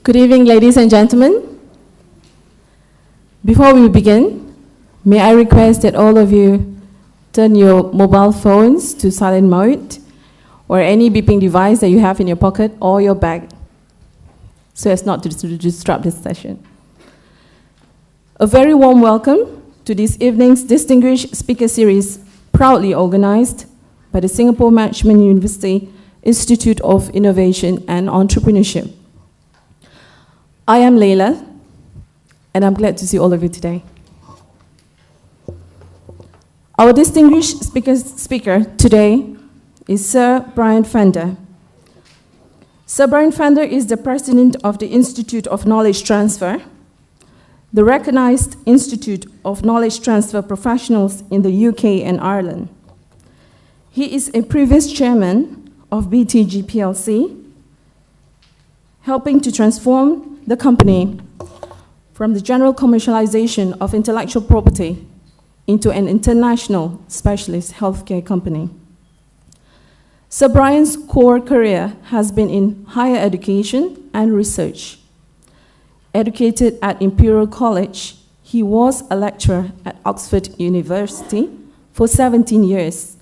Good evening, ladies and gentlemen. Before we begin, may I request that all of you turn your mobile phones to silent mode or any beeping device that you have in your pocket or your bag so as not to disrupt this session. A very warm welcome to this evening's distinguished speaker series, proudly organized by the Singapore Management University Institute of Innovation and Entrepreneurship. I am Leila, and I'm glad to see all of you today. Our distinguished speaker today is Sir Brian Fender. Sir Brian Fender is the president of the Institute of Knowledge Transfer, the recognized Institute of Knowledge Transfer Professionals in the UK and Ireland. He is a previous chairman of BTG plc, helping to transform the company from the general commercialization of intellectual property into an international specialist healthcare company. Sir Brian's core career has been in higher education and research. Educated at Imperial College, he was a lecturer at Oxford University for 17 years,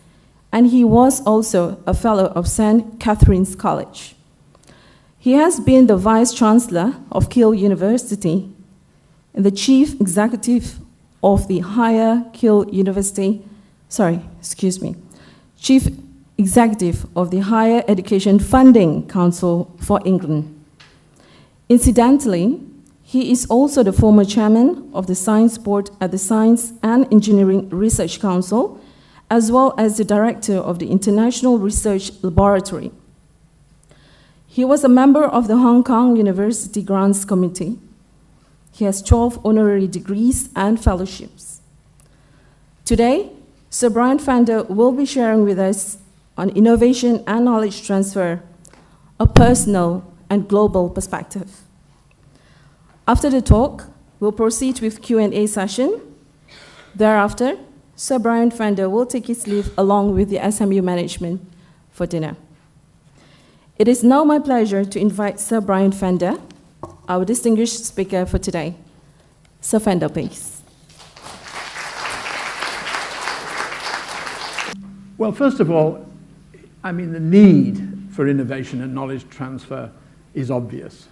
and he was also a fellow of St. Catherine's College. He has been the Vice-Chancellor of Keele University and the Chief Executive of the Chief Executive of the Higher Education Funding Council for England. Incidentally, he is also the former chairman of the Science Board at the Science and Engineering Research Council, as well as the director of the International Research Laboratory. He was a member of the Hong Kong University Grants Committee. He has 12 honorary degrees and fellowships. Today, Sir Brian Fender will be sharing with us on innovation and knowledge transfer, a personal and global perspective. After the talk, we'll proceed with Q&A session. Thereafter, Sir Brian Fender will take his leave along with the SMU management for dinner. It is now my pleasure to invite Sir Brian Fender, our distinguished speaker for today. Sir Fender, please. Well, first of all, the need for innovation and knowledge transfer is obvious.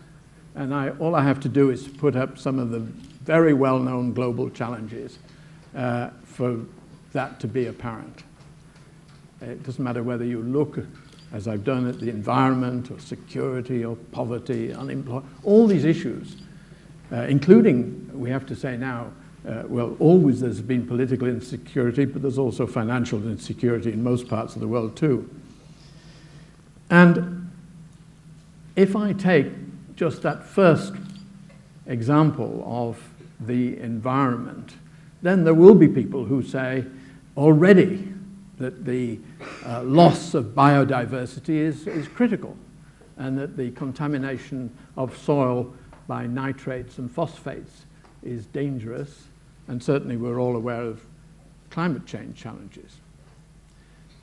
And all I have to do is put up some of the very well-known global challenges for that to be apparent. It doesn't matter whether you look, as I've done, at the environment or security or poverty, unemployment, all these issues, including, we have to say now, always there's been political insecurity, but there's also financial insecurity in most parts of the world too. And if I take just that first example of the environment, then there will be people who say already that the loss of biodiversity is critical, and that the contamination of soil by nitrates and phosphates is dangerous, and certainly we're all aware of climate change challenges.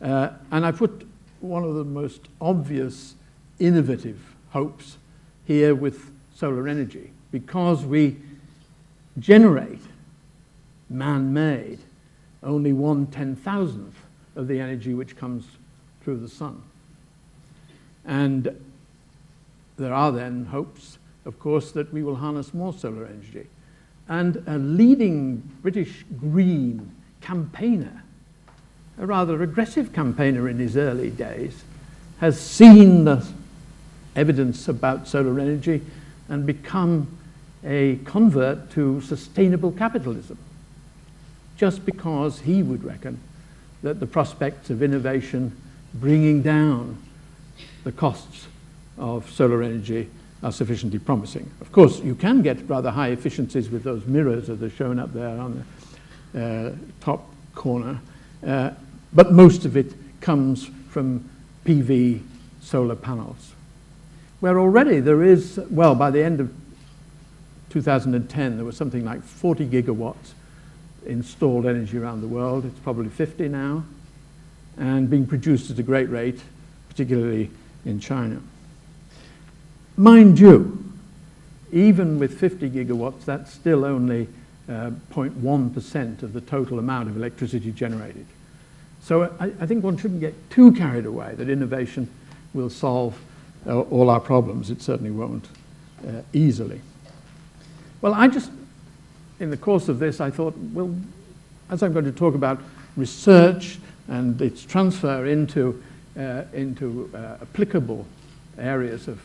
And I put one of the most obvious innovative hopes here with solar energy, because we generate, man-made, only 1/10,000th of the energy which comes through the sun. And there are then hopes, of course, that we will harness more solar energy. And a leading British Green campaigner, a rather aggressive campaigner in his early days, has seen the evidence about solar energy and become a convert to sustainable capitalism, just because he would reckon that the prospects of innovation bringing down the costs of solar energy are sufficiently promising. Of course, you can get rather high efficiencies with those mirrors that are shown up there on the top corner, but most of it comes from PV solar panels, where already there is, well, by the end of 2010, there was something like 40 gigawatts installed energy around the world. It's probably 50 now, and being produced at a great rate, particularly in China. Mind you, even with 50 gigawatts, that's still only 0.1% of the total amount of electricity generated. So I think one shouldn't get too carried away that innovation will solve all our problems. It certainly won't easily. Well, in the course of this, I thought, well, as I'm going to talk about research and its transfer into applicable areas of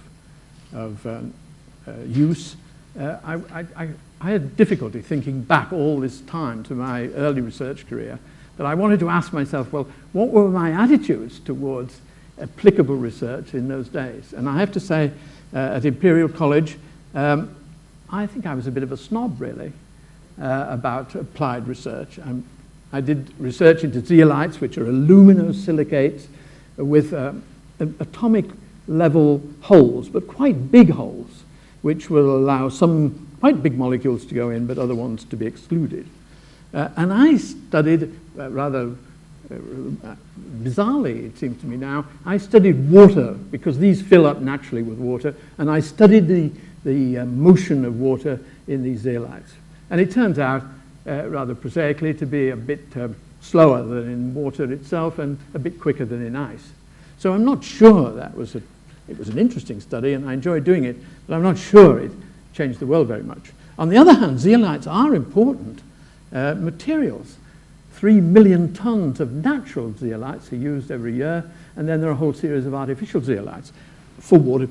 use, I had difficulty thinking back all this time to my early research career, that I wanted to ask myself, well, what were my attitudes towards applicable research in those days? And I have to say, at Imperial College, I think I was a bit of a snob, really, about applied research. I did research into zeolites, which are aluminosilicates with atomic level holes, but quite big holes, which will allow some quite big molecules to go in, but other ones to be excluded. And I studied, rather bizarrely it seems to me now, I studied water, because these fill up naturally with water, and I studied the motion of water in these zeolites. And it turns out, rather prosaically, to be a bit slower than in water itself and a bit quicker than in ice. So I'm not sure it was an interesting study, and I enjoyed doing it, but I'm not sure it changed the world very much. On the other hand, zeolites are important materials. 3 million tons of natural zeolites are used every year, and then there are a whole series of artificial zeolites for water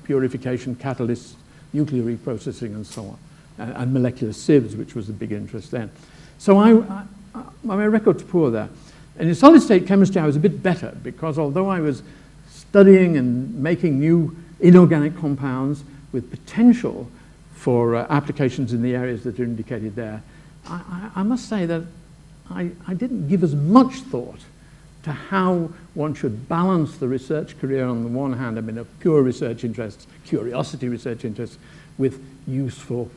purification, catalysts, nuclear reprocessing, and so on, and molecular sieves, which was the big interest then. So my record's poor there. And in solid-state chemistry, I was a bit better, because although I was studying and making new inorganic compounds with potential for applications in the areas that are indicated there, I must say that I didn't give as much thought to how one should balance the research career on the one hand, I mean, a pure research interest, curiosity research interest, with useful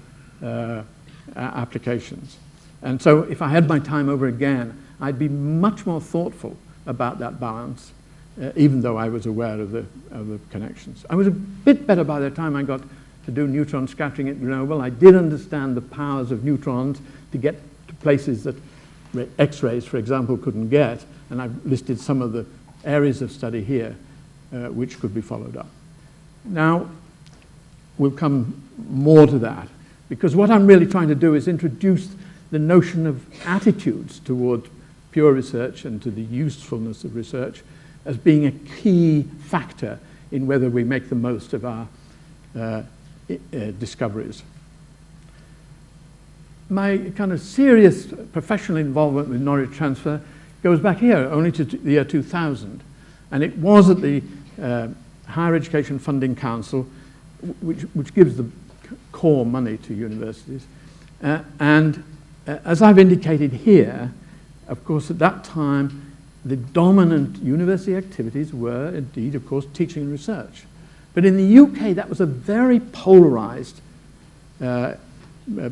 applications. And so if I had my time over again, I'd be much more thoughtful about that balance, even though I was aware of the connections. I was a bit better by the time I got to do neutron scattering at Grenoble. I did understand the powers of neutrons to get to places that X-rays, for example, couldn't get, and I've listed some of the areas of study here which could be followed up. Now, we'll come more to that, because what I'm really trying to do is introduce the notion of attitudes toward pure research and to the usefulness of research as being a key factor in whether we make the most of our discoveries. My kind of serious professional involvement with knowledge transfer goes back here, only to the year 2000. And it was at the Higher Education Funding Council, which gives the core money to universities. As I've indicated here, of course, at that time, the dominant university activities were indeed, of course, teaching and research. But in the UK, that was a very polarized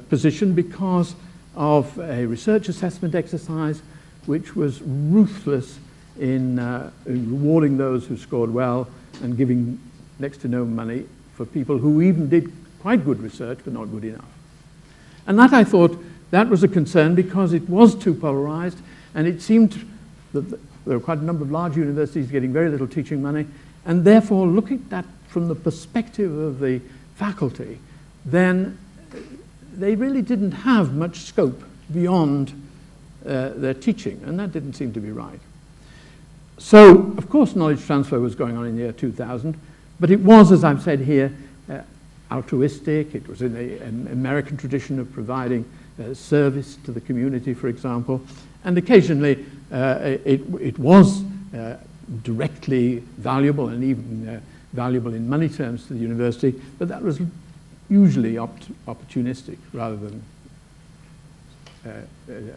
position because of a research assessment exercise which was ruthless in rewarding those who scored well and giving next to no money for people who even did quite good research but not good enough. And that, I thought, that was a concern because it was too polarized, and it seemed that there were quite a number of large universities getting very little teaching money, and therefore looking at that from the perspective of the faculty, then they really didn't have much scope beyond their teaching, and that didn't seem to be right. So, of course, knowledge transfer was going on in the year 2000, but it was, as I've said here, altruistic. It was in the American tradition of providing service to the community, for example, and occasionally it was directly valuable and even valuable in money terms to the university, but that was usually opportunistic rather than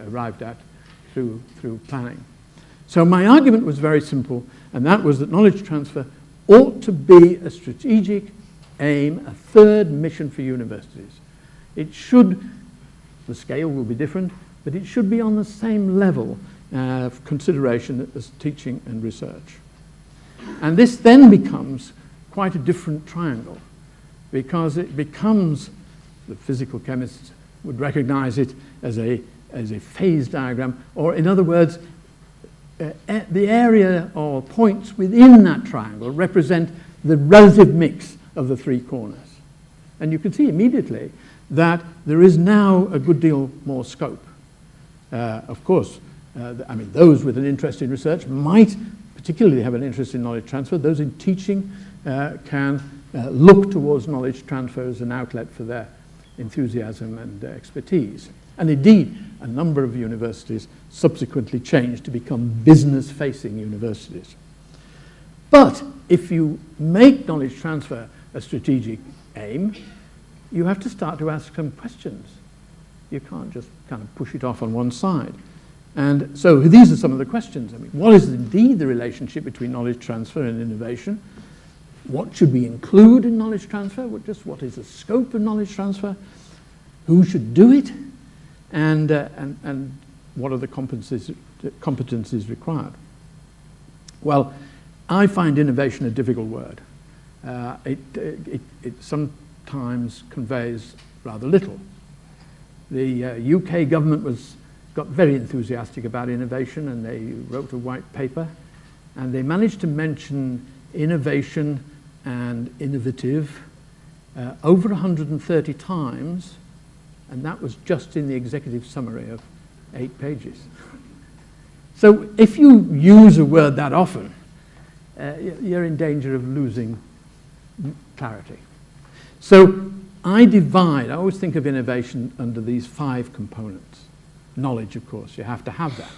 arrived at through planning. So my argument was very simple, and that was that knowledge transfer ought to be a strategic aim, a third mission for universities. It should, the scale will be different, but it should be on the same level of consideration as teaching and research. And this then becomes quite a different triangle. because it becomes, the physical chemists would recognize it as a phase diagram, or in other words, the area or points within that triangle represent the relative mix of the three corners. And you can see immediately that there is now a good deal more scope. Of course, I mean, those with an interest in research might particularly have an interest in knowledge transfer. Those in teaching can look towards knowledge transfer as an outlet for their enthusiasm and expertise. And indeed, a number of universities subsequently changed to become business-facing universities. But if you make knowledge transfer a strategic aim, you have to start to ask some questions. You can't just kind of push it off on one side. And so these are some of the questions. I mean, what is indeed the relationship between knowledge transfer and innovation? What should we include in knowledge transfer? What is the scope of knowledge transfer? Who should do it? And what are the competencies required? Well, I find innovation a difficult word. It sometimes conveys rather little. The UK government got very enthusiastic about innovation, and they wrote a white paper, and they managed to mention innovation and innovative over 130 times, and that was just in the executive summary of 8 pages. So if you use a word that often, you're in danger of losing clarity. So I always think of innovation under these 5 components. Knowledge, of course, you have to have that.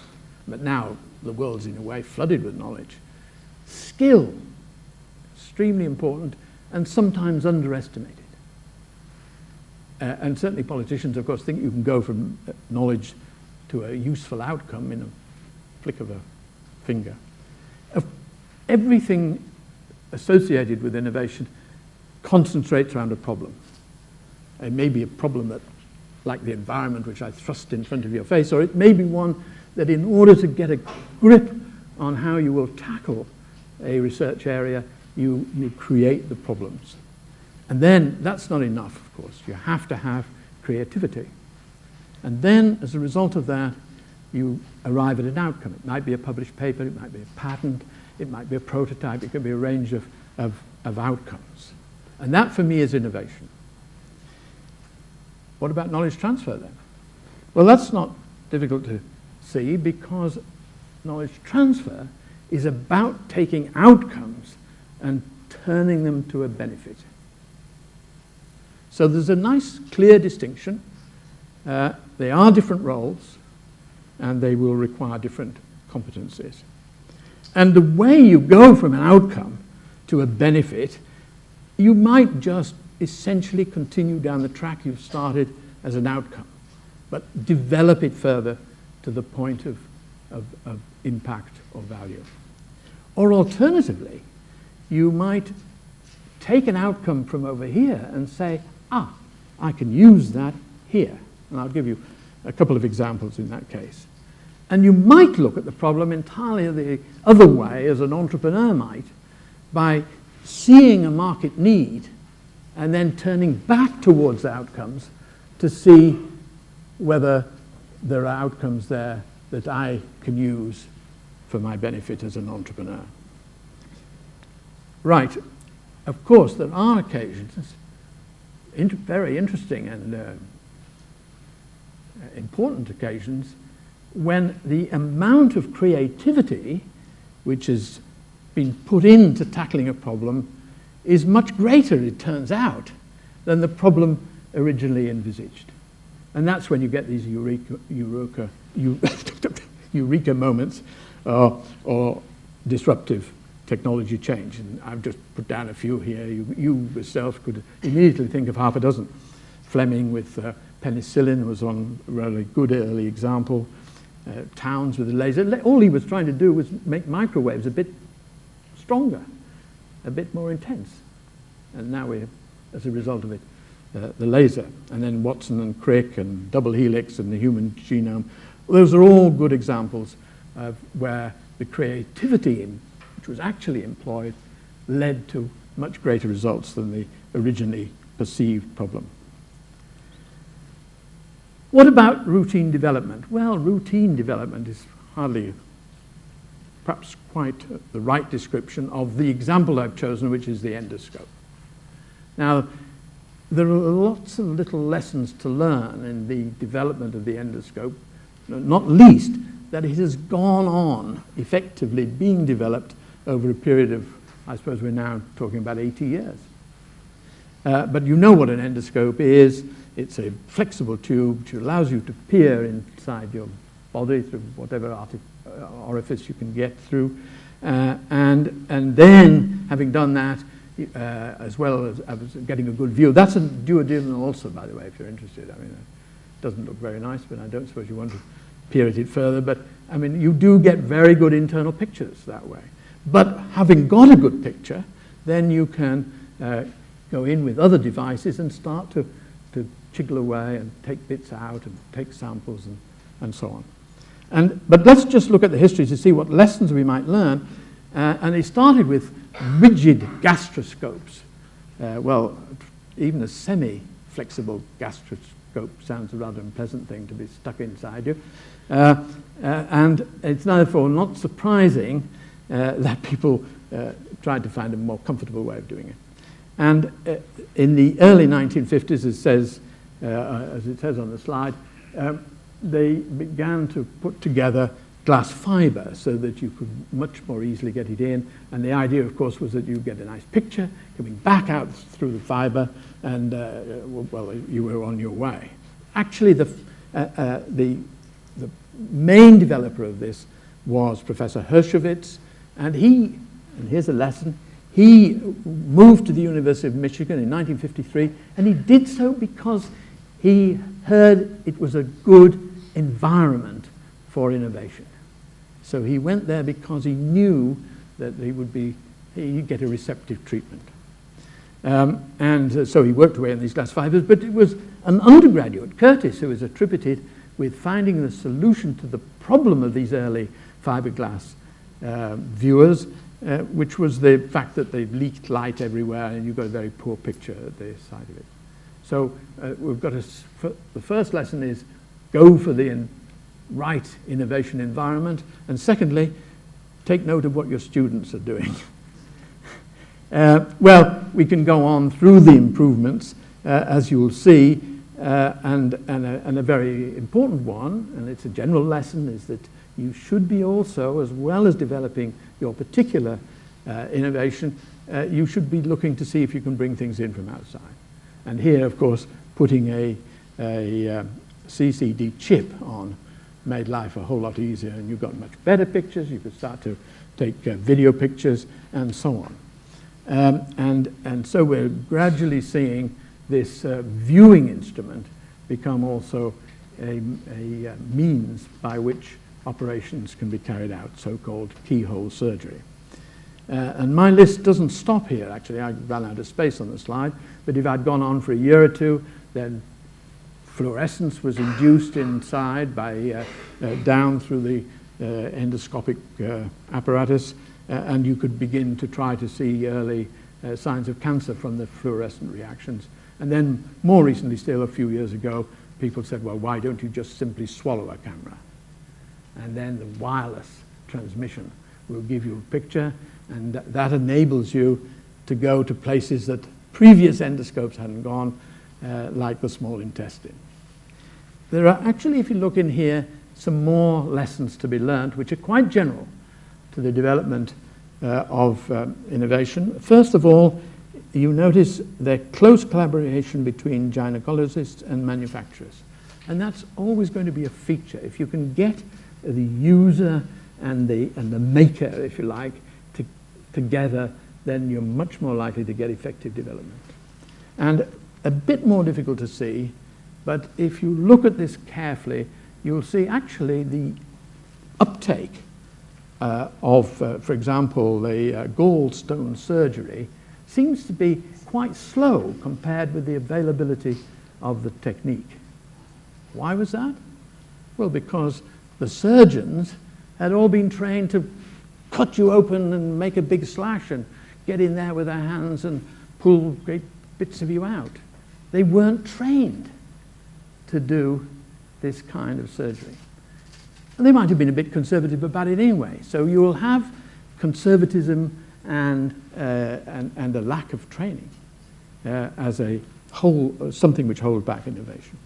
But now the world's in a way flooded with knowledge. Skill, extremely important and sometimes underestimated. And certainly politicians, of course, think you can go from knowledge to a useful outcome in a flick of a finger. Everything associated with innovation concentrates around a problem. It may be a problem that, like the environment which I thrust in front of your face, or it may be one that in order to get a grip on how you will tackle a research area, you create the problems. And then that's not enough, of course. You have to have creativity. And then, as a result of that, you arrive at an outcome. It might be a published paper, it might be a patent, it might be a prototype, it could be a range of outcomes. And that, for me, is innovation. What about knowledge transfer, then? Well, that's not difficult to see, because knowledge transfer is about taking outcomes and turning them to a benefit. So there's a nice, clear distinction. They are different roles, and they will require different competencies. And the way you go from an outcome to a benefit, you might just essentially continue down the track you've started as an outcome, but develop it further to the point of impact or value. Or alternatively, you might take an outcome from over here and say, I can use that here. And I'll give you a couple of examples in that case. And you might look at the problem entirely the other way, as an entrepreneur might, by seeing a market need and then turning back towards outcomes to see whether there are outcomes there that I can use for my benefit as an entrepreneur. Right. Of course, there are occasions, very interesting and important occasions, when the amount of creativity which has been put into tackling a problem is much greater, it turns out, than the problem originally envisaged. And that's when you get these eureka moments or disruptive technology change. And I've just put down a few here. You yourself could immediately think of half a dozen. Fleming with penicillin was one really good early example. Towns with a laser. All he was trying to do was make microwaves a bit stronger, a bit more intense. And now we have, as a result of it, the laser. And then Watson and Crick and double helix and the human genome. Those are all good examples of where the creativity which was actually employed led to much greater results than the originally perceived problem. What about routine development? Well, routine development is hardly perhaps quite the right description of the example I've chosen, which is the endoscope. Now, there are lots of little lessons to learn in the development of the endoscope, not least that it has gone on effectively being developed over a period of, I suppose we're now talking about 80 years. But you know what an endoscope is. It's a flexible tube which allows you to peer inside your body through whatever orifice you can get through. And then, having done that, as well as getting a good view. That's a duodenal also, by the way, if you're interested. I mean, it doesn't look very nice, but I don't suppose you want to peer at it further. But, I mean, you do get very good internal pictures that way. But having got a good picture, then you can go in with other devices and start to chiggle away and take bits out and take samples and so on. But let's just look at the history to see what lessons we might learn. And it started with rigid gastroscopes. Well, even a semi-flexible gastroscope sounds a rather unpleasant thing to be stuck inside you. And it's therefore not surprising that people tried to find a more comfortable way of doing it. And in the early 1950s, it says, as it says on the slide, they began to put together glass fiber so that you could much more easily get it in. And the idea, of course, was that you get a nice picture coming back out through the fiber, and well, you were on your way. Actually, the main developer of this was Professor Hershowitz, and here's a lesson, he moved to the University of Michigan in 1953, and he did so because he heard it was a good environment for innovation. So he went there because he knew that he'd get a receptive treatment. So he worked away on these glass fibers, but it was an undergraduate, Curtis, who was attributed with finding the solution to the problem of these early fiberglass viewers, which was the fact that they leaked light everywhere and you got a very poor picture at the side of it. So we've got the first lesson is go for the right innovation environment, and secondly, take note of what your students are doing. Well, we can go on through the improvements, as you will see, and a very important one, and it's a general lesson, is that you should be also, as well as developing your particular innovation, you should be looking to see if you can bring things in from outside. And here, of course, putting a CCD chip on made life a whole lot easier, and you got much better pictures. You could start to take video pictures and so on. And so we're gradually seeing this viewing instrument become also a means by which operations can be carried out, so-called keyhole surgery. And my list doesn't stop here, actually. I ran out of space on the slide, but if I'd gone on for a year or two, then fluorescence was induced inside by down through the endoscopic apparatus, and you could begin to try to see early signs of cancer from the fluorescent reactions. And then more recently still, a few years ago, people said, well, why don't you just simply swallow a camera? And then the wireless transmission will give you a picture, and that enables you to go to places that previous endoscopes hadn't gone, like the small intestine. There are actually, if you look in here, some more lessons to be learned, which are quite general to the development of innovation. First of all, you notice the close collaboration between gynecologists and manufacturers. And that's always going to be a feature. If you can get the user and the maker, if you like, together, then you're much more likely to get effective development. And a bit more difficult to see, but if you look at this carefully, you'll see actually the uptake of, for example, the gallstone surgery seems to be quite slow compared with the availability of the technique. Why was that? Well, because the surgeons had all been trained to cut you open and make a big slash and get in there with their hands and pull great bits of you out. They weren't trained to do this kind of surgery. And they might have been a bit conservative about it anyway. So you will have conservatism and a lack of training as a whole, something which holds back innovation.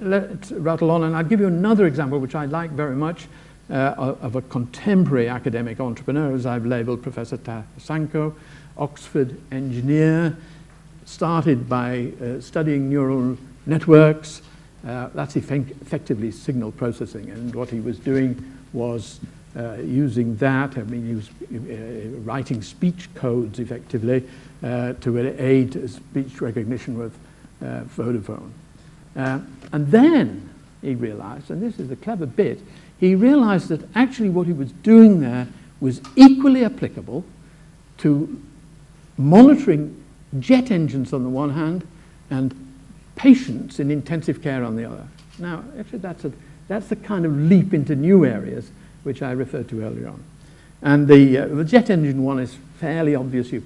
Let's rattle on, and I'll give you another example which I like very much of a contemporary academic entrepreneur, as I've labelled Professor Tasanko, Oxford engineer, started by studying neural networks. That's effectively signal processing, and what he was doing was using that. I mean, he was writing speech codes effectively to aid speech recognition with Vodafone. And then he realized, and this is the clever bit, he realized that actually what he was doing there was equally applicable to monitoring jet engines on the one hand and patients in intensive care on the other. Now, actually that's the kind of leap into new areas which I referred to earlier on. And the jet engine one is fairly obvious. You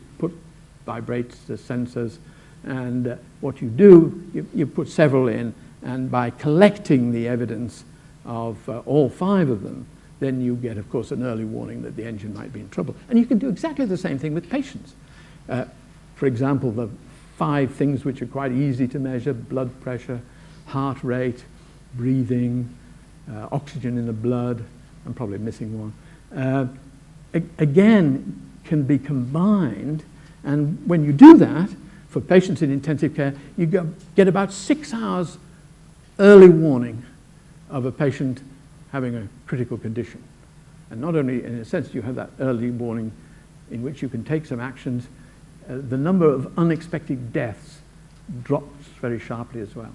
vibrates the sensors, and what you do, you put several in, and by collecting the evidence of all 5 of them, then you get, of course, an early warning that the engine might be in trouble. And you can do exactly the same thing with patients. For example, the 5 things which are quite easy to measure: blood pressure, heart rate, breathing, oxygen in the blood. I'm probably missing one. Again, can be combined, and when you do that, for patients in intensive care, you get about 6 hours early warning of a patient having a critical condition. And not only, in a sense, you have that early warning in which you can take some actions, the number of unexpected deaths drops very sharply as well.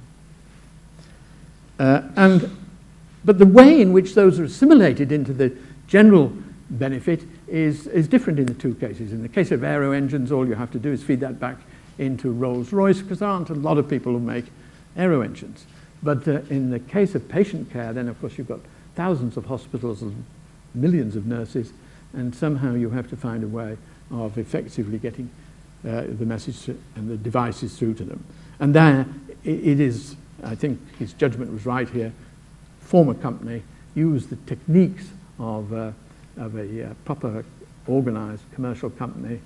But the way in which those are assimilated into the general benefit is different in the 2 cases. In the case of aero engines, all you have to do is feed that back into Rolls-Royce, because there aren't a lot of people who make aero engines. But in the case of patient care, then of course you've got thousands of hospitals and millions of nurses, and somehow you have to find a way of effectively getting the message and the devices through to them. And there it is, I think his judgment was right here. Former company used the techniques of a proper organized commercial company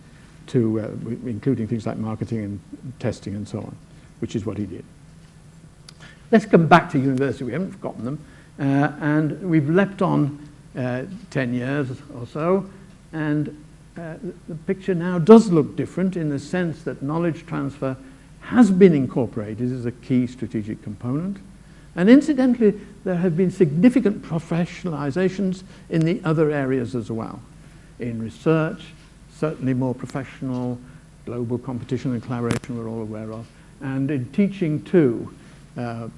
to, including things like marketing and testing and so on, which is what he did. Let's come back to university. We haven't forgotten them. And we've leapt on 10 years or so, and the picture now does look different in the sense that knowledge transfer has been incorporated as a key strategic component. And incidentally, there have been significant professionalizations in the other areas as well. In research, certainly more professional, global competition and collaboration we're all aware of. And in teaching too,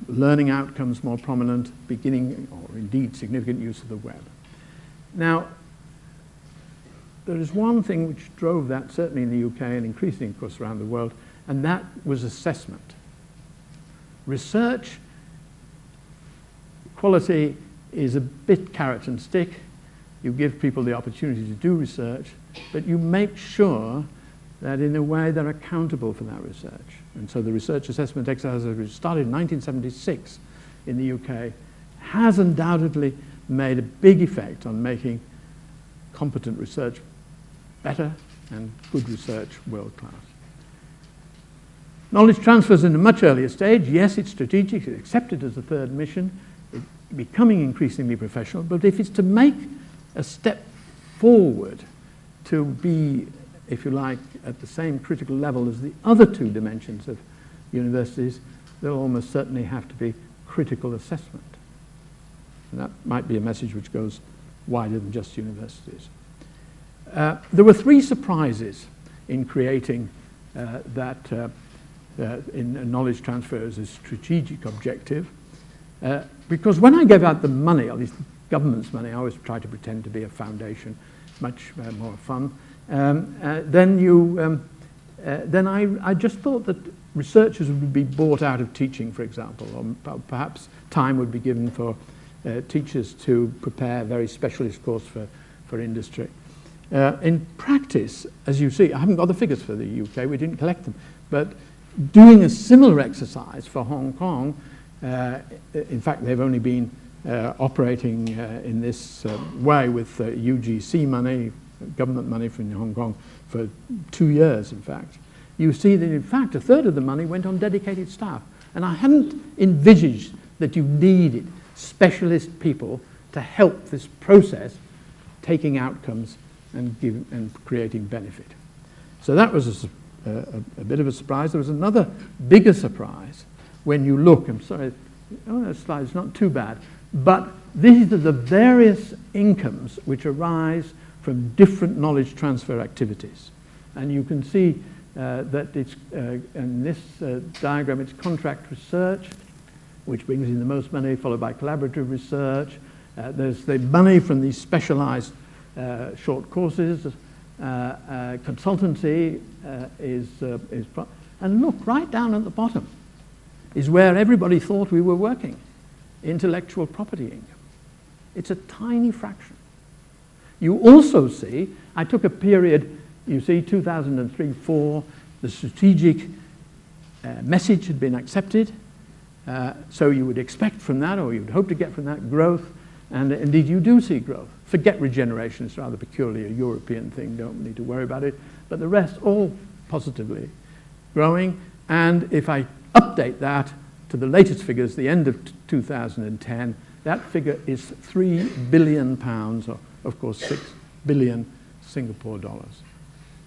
learning outcomes more prominent, beginning, or indeed significant use of the web. Now, there is one thing which drove that, certainly in the UK and increasingly, of course, around the world, and that was assessment. Research quality is a bit carrot and stick. You give people the opportunity to do research, but you make sure that in a way they're accountable for that research. And so the research assessment exercise, which started in 1976 in the UK, has undoubtedly made a big effect on making competent research better and good research world-class. Knowledge transfers in a much earlier stage. Yes, it's strategic, it's accepted as a 3rd mission, it's becoming increasingly professional, but if it's to make a step forward to be, if you like, at the same critical level as the other 2 dimensions of universities, there'll almost certainly have to be critical assessment. And that might be a message which goes wider than just universities. There were 3 surprises in creating in knowledge transfer as a strategic objective. Because when I gave out the money, at least the government's money, I always try to pretend to be a foundation, much more fun. Then I just thought that researchers would be bought out of teaching, for example, or perhaps time would be given for teachers to prepare a very specialist course for industry. In practice, as you see, I haven't got the figures for the UK, we didn't collect them, but doing a similar exercise for Hong Kong, in fact, they've only been operating in this way with UGC money, government money from Hong Kong, for 2 years, in fact. You see that, in fact, a third of the money went on dedicated staff. And I hadn't envisaged that you needed specialist people to help this process, taking outcomes and creating benefit. So that was a bit of a surprise. There was another bigger surprise when you look. I'm sorry, that slide's not too bad. But these are the various incomes which arise from different knowledge transfer activities. And you can see that it's, in this diagram, it's contract research, which brings in the most money, followed by collaborative research. There's the money from these specialized short courses. Consultancy and look, right down at the bottom is where everybody thought we were working, intellectual property income. It's a tiny fraction. You also see, I took a period, you see, 2003-04, the strategic message had been accepted, so you would expect from that, or you would hope to get from that, growth, and indeed you do see growth. Forget regeneration, it's rather peculiarly a European thing, don't need to worry about it, but the rest all positively growing. And if I update that to the latest figures, the end of 2010, that figure is £3 billion, or of course 6 billion Singapore dollars.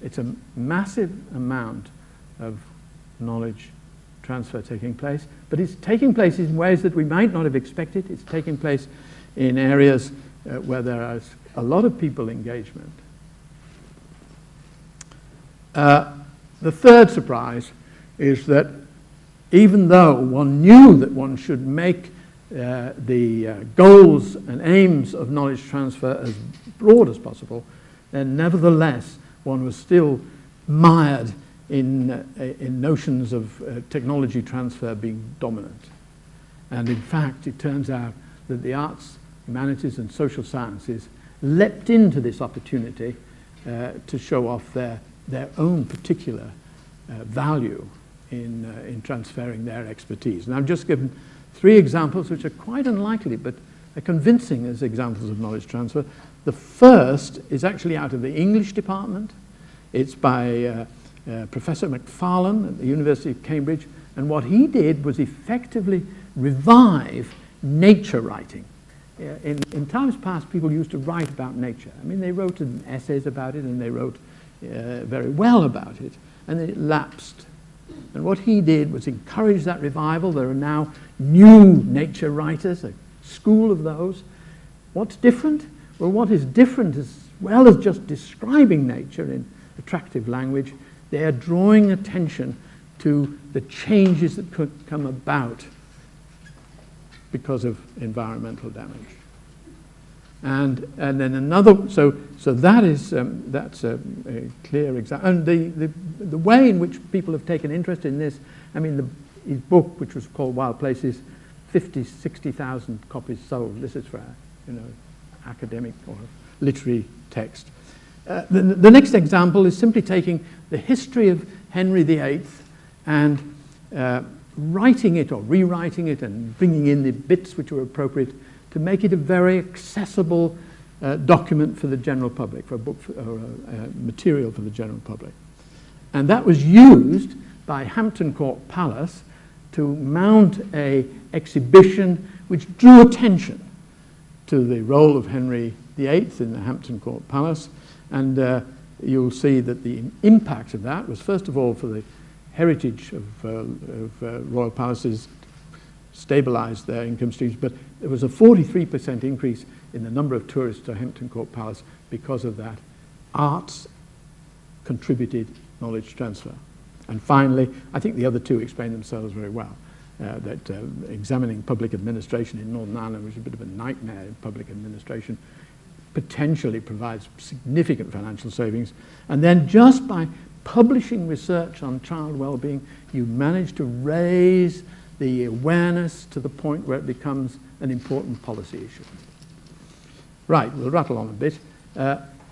It's a massive amount of knowledge transfer taking place, but it's taking place in ways that we might not have expected. It's taking place in areas where there is a lot of people engagement. The third surprise is that even though one knew that one should make the goals and aims of knowledge transfer as broad as possible, then nevertheless one was still mired in notions of technology transfer being dominant. And in fact, it turns out that the arts, humanities and social sciences leapt into this opportunity to show off their own particular value in transferring their expertise. And I've just given 3 examples which are quite unlikely but are convincing as examples of knowledge transfer. The first is actually out of the English department. It's by Professor McFarlane at the University of Cambridge, and what he did was effectively revive nature writing. In times past, people used to write about nature. I mean, they wrote essays about it, and they wrote very well about it, and then it lapsed. And what he did was encourage that revival. There are now new nature writers, a school of those. What's different? Well, what is different, as well as just describing nature in attractive language, they are drawing attention to the changes that could come about because of environmental damage. And then another, so that is that's a clear example. And the way in which people have taken interest in this, I mean, his book, which was called Wild Places, 60,000 copies sold. This is for academic or literary text. The next example is simply taking the history of Henry VIII and writing it or rewriting it and bringing in the bits which were appropriate to make it a very accessible document for the general public, for a book or material for the general public. And that was used by Hampton Court Palace to mount an exhibition which drew attention to the role of Henry VIII in the Hampton Court Palace. And you'll see that the impact of that was, first of all, for the heritage of royal palaces, stabilized their income streams, but there was a 43% increase in the number of tourists to Hampton Court Palace because of that. Arts contributed knowledge transfer. And finally, I think the other 2 explain themselves very well. That examining public administration in Northern Ireland was a bit of a nightmare in public administration, potentially provides significant financial savings. And then just by publishing research on child well-being, you manage to raise the awareness to the point where it becomes an important policy issue. Right, we'll rattle on a bit.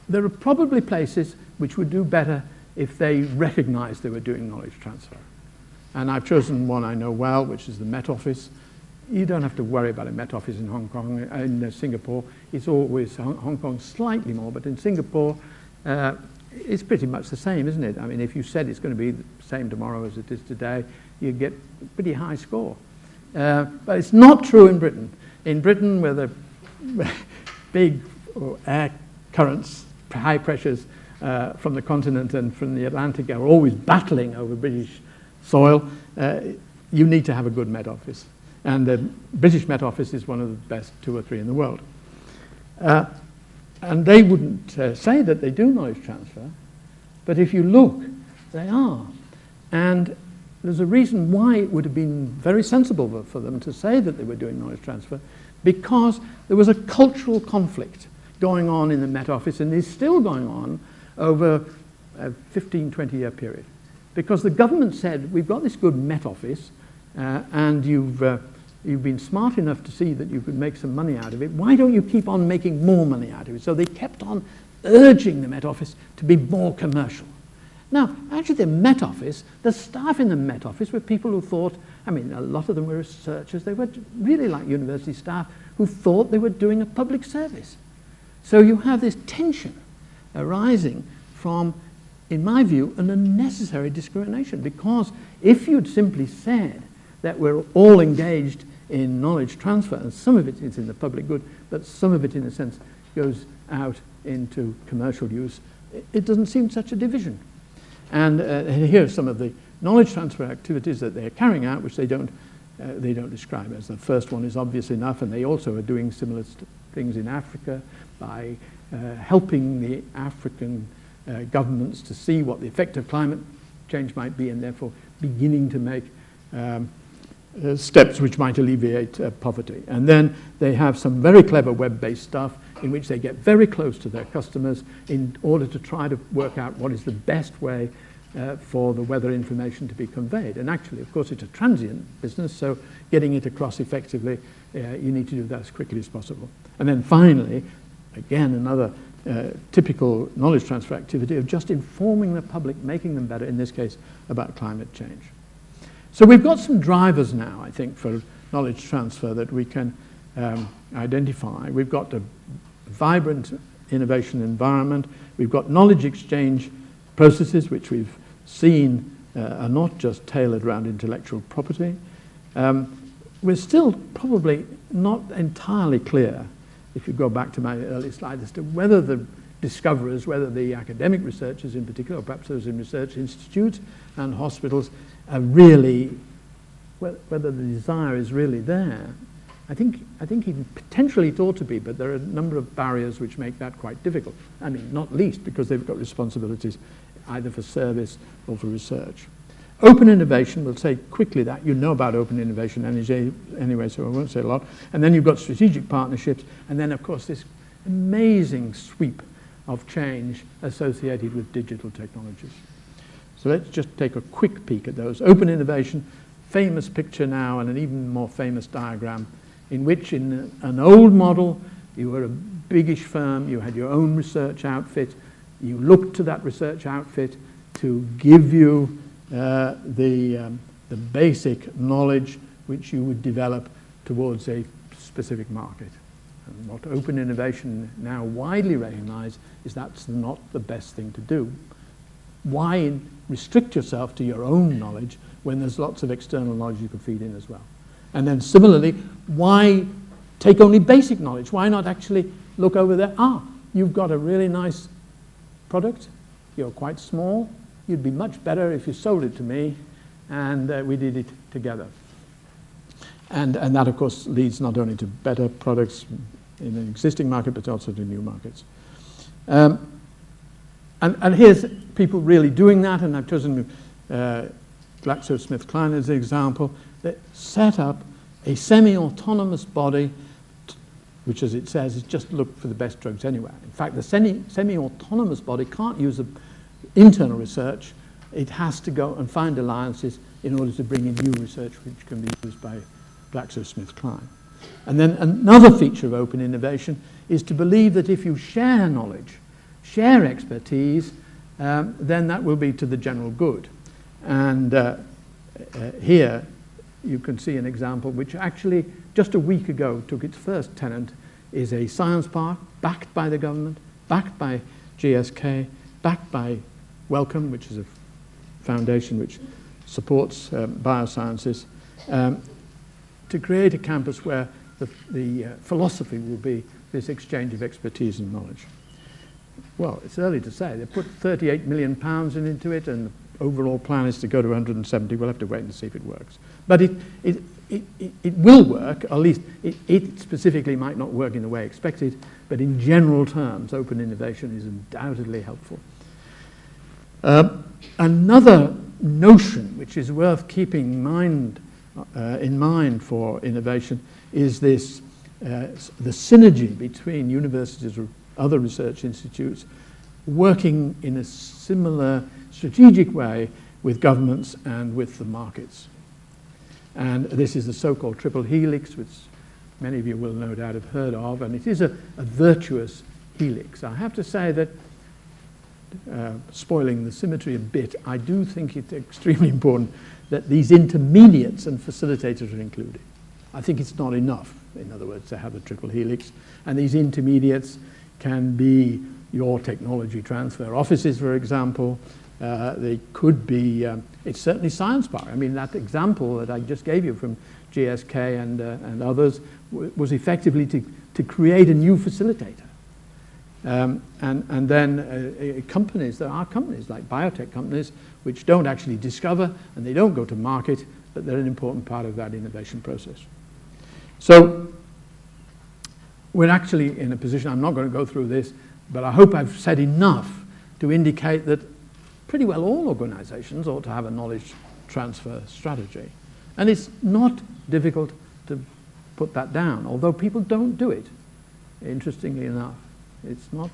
there are probably places which would do better if they recognized they were doing knowledge transfer. And I've chosen one I know well, which is the Met Office. You don't have to worry about a Met Office in Hong Kong. In Singapore, it's always Hong Kong slightly more, but in Singapore, it's pretty much the same, isn't it? I mean, if you said it's going to be the same tomorrow as it is today, you get a pretty high score. But it's not true in Britain. In Britain, where the big air currents, high pressures from the continent and from the Atlantic are always battling over British soil, you need to have a good Met Office. And the British Met Office is one of the best 2 or 3 in the world. And they wouldn't say that they do knowledge transfer, but if you look, they are. And there's a reason why it would have been very sensible for them to say that they were doing knowledge transfer, because there was a cultural conflict going on in the Met Office, and is still going on over a 15, 20-year period. Because the government said, we've got this good Met Office, and you've been smart enough to see that you could make some money out of it. Why don't you keep on making more money out of it? So they kept on urging the Met Office to be more commercial. Now, actually the Met Office, the staff in the Met Office were people who thought, I mean, a lot of them were researchers. They were really like university staff who thought they were doing a public service. So you have this tension arising from, in my view, an unnecessary discrimination. Because if you'd simply said that we're all engaged in knowledge transfer, and some of it is in the public good, but some of it, in a sense, goes out into commercial use, it doesn't seem such a division. And here are some of the knowledge transfer activities that they're carrying out, which they don't describe as. The first one is obvious enough, and they also are doing similar things in Africa by helping the African governments to see what the effect of climate change might be, and therefore beginning to make steps which might alleviate poverty. And then they have some very clever web-based stuff in which they get very close to their customers in order to try to work out what is the best way for the weather information to be conveyed. And actually, of course, it's a transient business, so getting it across effectively, you need to do that as quickly as possible. And then finally, again, another typical knowledge transfer activity of just informing the public, making them better, in this case, about climate change. So we've got some drivers now, I think, for knowledge transfer that we can identify. We've got a vibrant innovation environment. We've got knowledge exchange processes, which we've seen are not just tailored around intellectual property. We're still probably not entirely clear, if you go back to my early slide, as to whether the discoverers, whether the academic researchers in particular, or perhaps those in research institutes and hospitals, are really, whether the desire is really there. I think it potentially it ought to be, but there are a number of barriers which make that quite difficult. I mean, not least because they've got responsibilities either for service or for research. Open innovation, we'll say quickly that. You know about open innovation anyway, so I won't say a lot. And then you've got strategic partnerships, and then, of course, this amazing sweep of change associated with digital technologies. So let's just take a quick peek at those. Open innovation, famous picture now, and an even more famous diagram, in which in an old model, you were a biggish firm, you had your own research outfit, you looked to that research outfit to give you the basic knowledge which you would develop towards a specific market. And what open innovation now widely recognized is that's not the best thing to do. Why restrict yourself to your own knowledge when there's lots of external knowledge you can feed in as well? And then similarly, why take only basic knowledge? Why not actually look over there? You've got a really nice product, you're quite small, you'd be much better if you sold it to me, and we did it together. And that, of course, leads not only to better products in an existing market, but also to new markets. And here's people really doing that, and I've chosen GlaxoSmithKline as an example, that set up a semi-autonomous body, which, as it says, is just look for the best drugs anywhere. In fact, the semi-autonomous body can't use internal research. It has to go and find alliances in order to bring in new research which can be used by GlaxoSmithKline. And then another feature of open innovation is to believe that if you share knowledge share expertise, then that will be to the general good. And here you can see an example which actually just a week ago took its first tenant, is a science park backed by the government, backed by GSK, backed by Wellcome, which is a foundation which supports biosciences, to create a campus where the philosophy will be this exchange of expertise and knowledge. Well, it's early to say. They put £38 million into it, and the overall plan is to go to 170. We'll have to wait and see if it works. But it will work, at least it specifically might not work in the way expected, but in general terms, open innovation is undoubtedly helpful. Another notion which is worth keeping in mind for innovation is this, the synergy between universities or other research institutes working in a similar strategic way with governments and with the markets. And this is the so-called triple helix, which many of you will no doubt have heard of, and it is a virtuous helix. I have to say that, spoiling the symmetry a bit, I do think it's extremely important that these intermediates and facilitators are included. I think it's not enough, in other words, to have a triple helix, and these intermediates can be your technology transfer offices, for example. They could be, it's certainly Science Park. I mean, that example that I just gave you from GSK and others was effectively to create a new facilitator. And then companies, there are companies like biotech companies which don't actually discover and they don't go to market, but they're an important part of that innovation process. So we're actually in a position, I'm not going to go through this, but I hope I've said enough to indicate that pretty well all organizations ought to have a knowledge transfer strategy. And it's not difficult to put that down, although people don't do it, interestingly enough. It's not,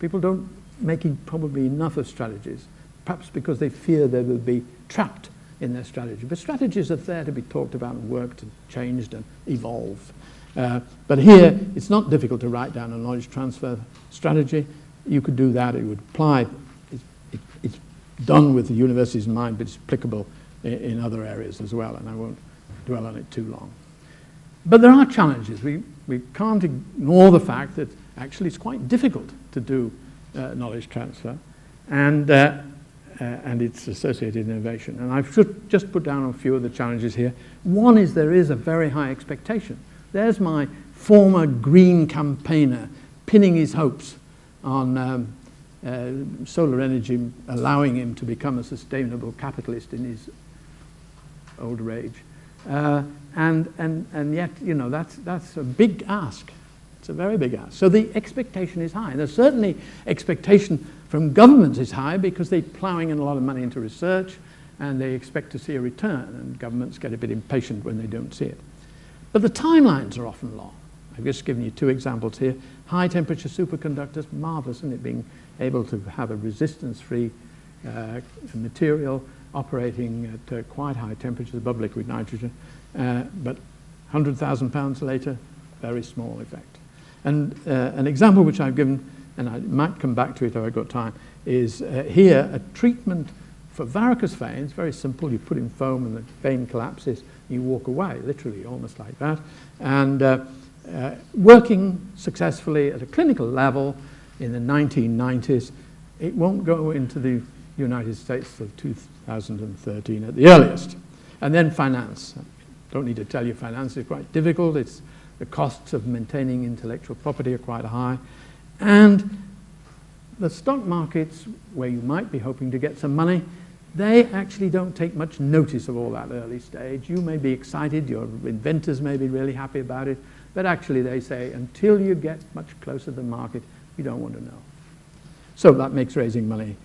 people don't make probably enough of strategies, perhaps because they fear they will be trapped in their strategy. But strategies are there to be talked about and worked and changed and evolved. But here, it's not difficult to write down a knowledge transfer strategy. You could do that, it would apply. It's done with the universities in mind, but it's applicable in other areas as well, and I won't dwell on it too long. But there are challenges. We can't ignore the fact that actually it's quite difficult to do knowledge transfer, and its associated innovation. And I've just put down a few of the challenges here. One is there is a very high expectation. There's my former Green campaigner pinning his hopes on solar energy, allowing him to become a sustainable capitalist in his older age. And yet, you know, that's a big ask. It's a very big ask. So the expectation is high. And there's certainly expectation from governments is high because they're ploughing in a lot of money into research and they expect to see a return, and governments get a bit impatient when they don't see it. But the timelines are often long. I've just given you two examples here. High temperature superconductors, marvelous, isn't it, being able to have a resistance-free material operating at quite high temperatures above liquid nitrogen, but £100,000 later, very small effect. And an example which I've given, and I might come back to it if I've got time, is here a treatment for varicose veins, very simple. You put in foam and the vein collapses, you walk away, literally, almost like that. And working successfully at a clinical level in the 1990s. It won't go into the United States till 2013 at the earliest. And then finance. Don't need to tell you finance is quite difficult. It's the costs of maintaining intellectual property are quite high. And the stock markets, where you might be hoping to get some money, they actually don't take much notice of all that early stage. You may be excited, your inventors may be really happy about it, but actually they say, until you get much closer to the market, you don't want to know. So that makes raising money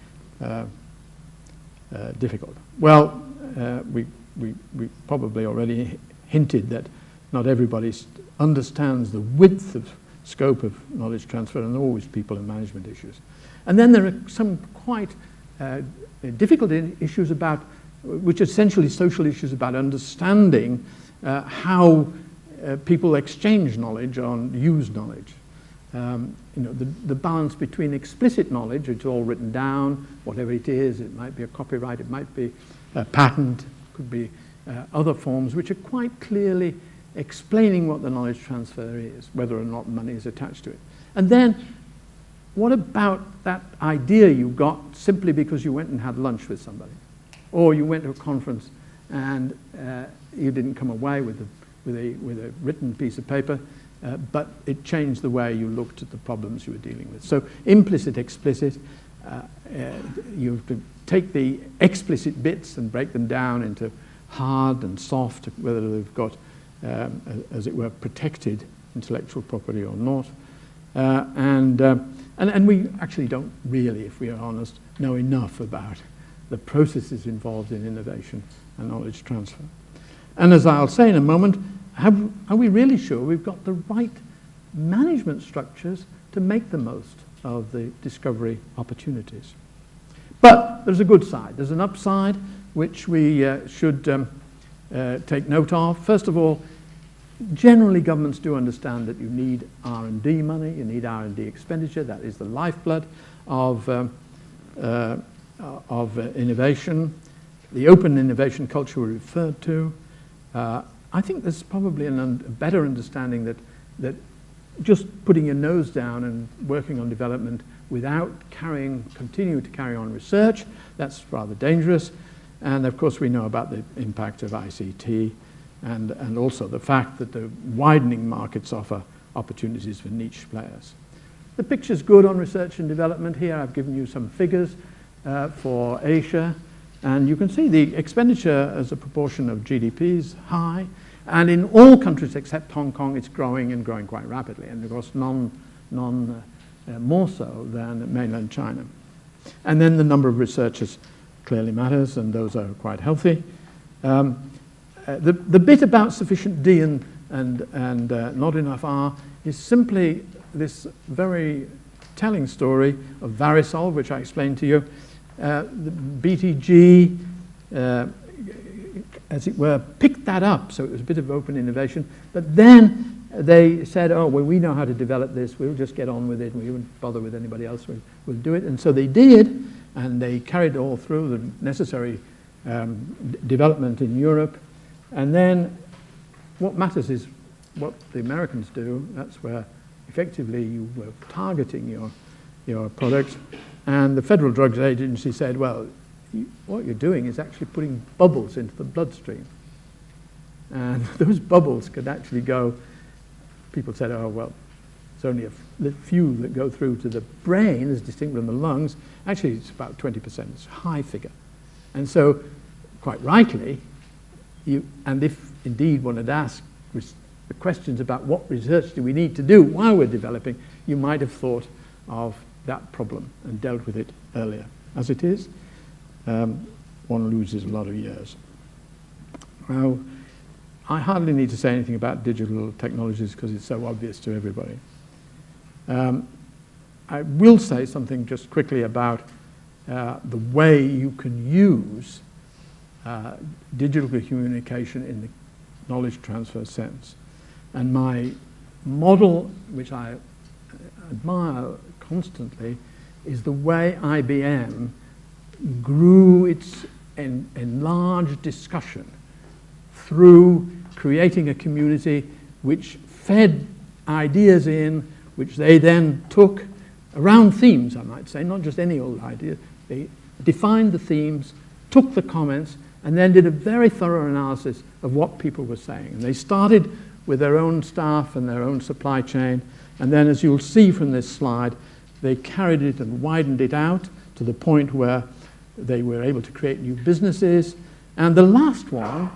difficult. Well, we probably already hinted that not everybody understands the width of scope of knowledge transfer, and there are always people and management issues. And then there are some quite difficult issues about, which are essentially social issues about understanding how people exchange knowledge or use knowledge. the balance between explicit knowledge, it's all written down, whatever it is, it might be a copyright, it might be a patent, could be other forms which are quite clearly explaining what the knowledge transfer is, whether or not money is attached to it. And then, what about that idea you got simply because you went and had lunch with somebody? Or you went to a conference and you didn't come away with a written piece of paper, but it changed the way you looked at the problems you were dealing with. So implicit, explicit, you have to take the explicit bits and break them down into hard and soft, whether they've got, as it were, protected intellectual property or not. And we actually don't really, if we are honest, know enough about the processes involved in innovation and knowledge transfer. And as I'll say in a moment, are we really sure we've got the right management structures to make the most of the discovery opportunities? But there's a good side. There's an upside which we should take note of. First of all, generally governments do understand that you need R&D money, you need R&D expenditure. That is the lifeblood of innovation. The open innovation culture we referred to. I think there's probably a better understanding that just putting your nose down and working on development without continuing to carry on research, that's rather dangerous. And of course we know about the impact of ICT and also the fact that the widening markets offer opportunities for niche players. The picture's good on research and development. Here I've given you some figures for Asia, and you can see the expenditure as a proportion of GDP is high, and in all countries except Hong Kong it's growing and growing quite rapidly, and of course more so than mainland China. And then the number of researchers clearly matters, and those are quite healthy. The bit about sufficient D and not enough R is simply this very telling story of Varisol, which I explained to you. The BTG, as it were, picked that up, so it was a bit of open innovation. But then they said, oh, well, we know how to develop this, we'll just get on with it, we won't bother with anybody else, we'll do it. And so they did, and they carried all through the necessary development in Europe. And then what matters is what the Americans do. That's where effectively you were targeting your product. And the Federal Drugs Agency said, well, what you're doing is actually putting bubbles into the bloodstream. And those bubbles could actually go, people said, oh, well, it's only a few that go through to the brain as distinct from the lungs. Actually, it's about 20%. It's a high figure. And so, quite rightly, and if indeed one had asked the questions about what research do we need to do while we're developing, you might have thought of that problem and dealt with it earlier. As it is, one loses a lot of years. Now, I hardly need to say anything about digital technologies because it's so obvious to everybody. I will say something just quickly about the way you can use digital communication in the knowledge transfer sense. And my model, which I admire constantly, is the way IBM grew its enlarged discussion through creating a community which fed ideas in, which they then took around themes, I might say, not just any old idea. They defined the themes, took the comments, and then did a very thorough analysis of what people were saying. And they started with their own staff and their own supply chain, and then, as you'll see from this slide, they carried it and widened it out to the point where they were able to create new businesses. And the last one,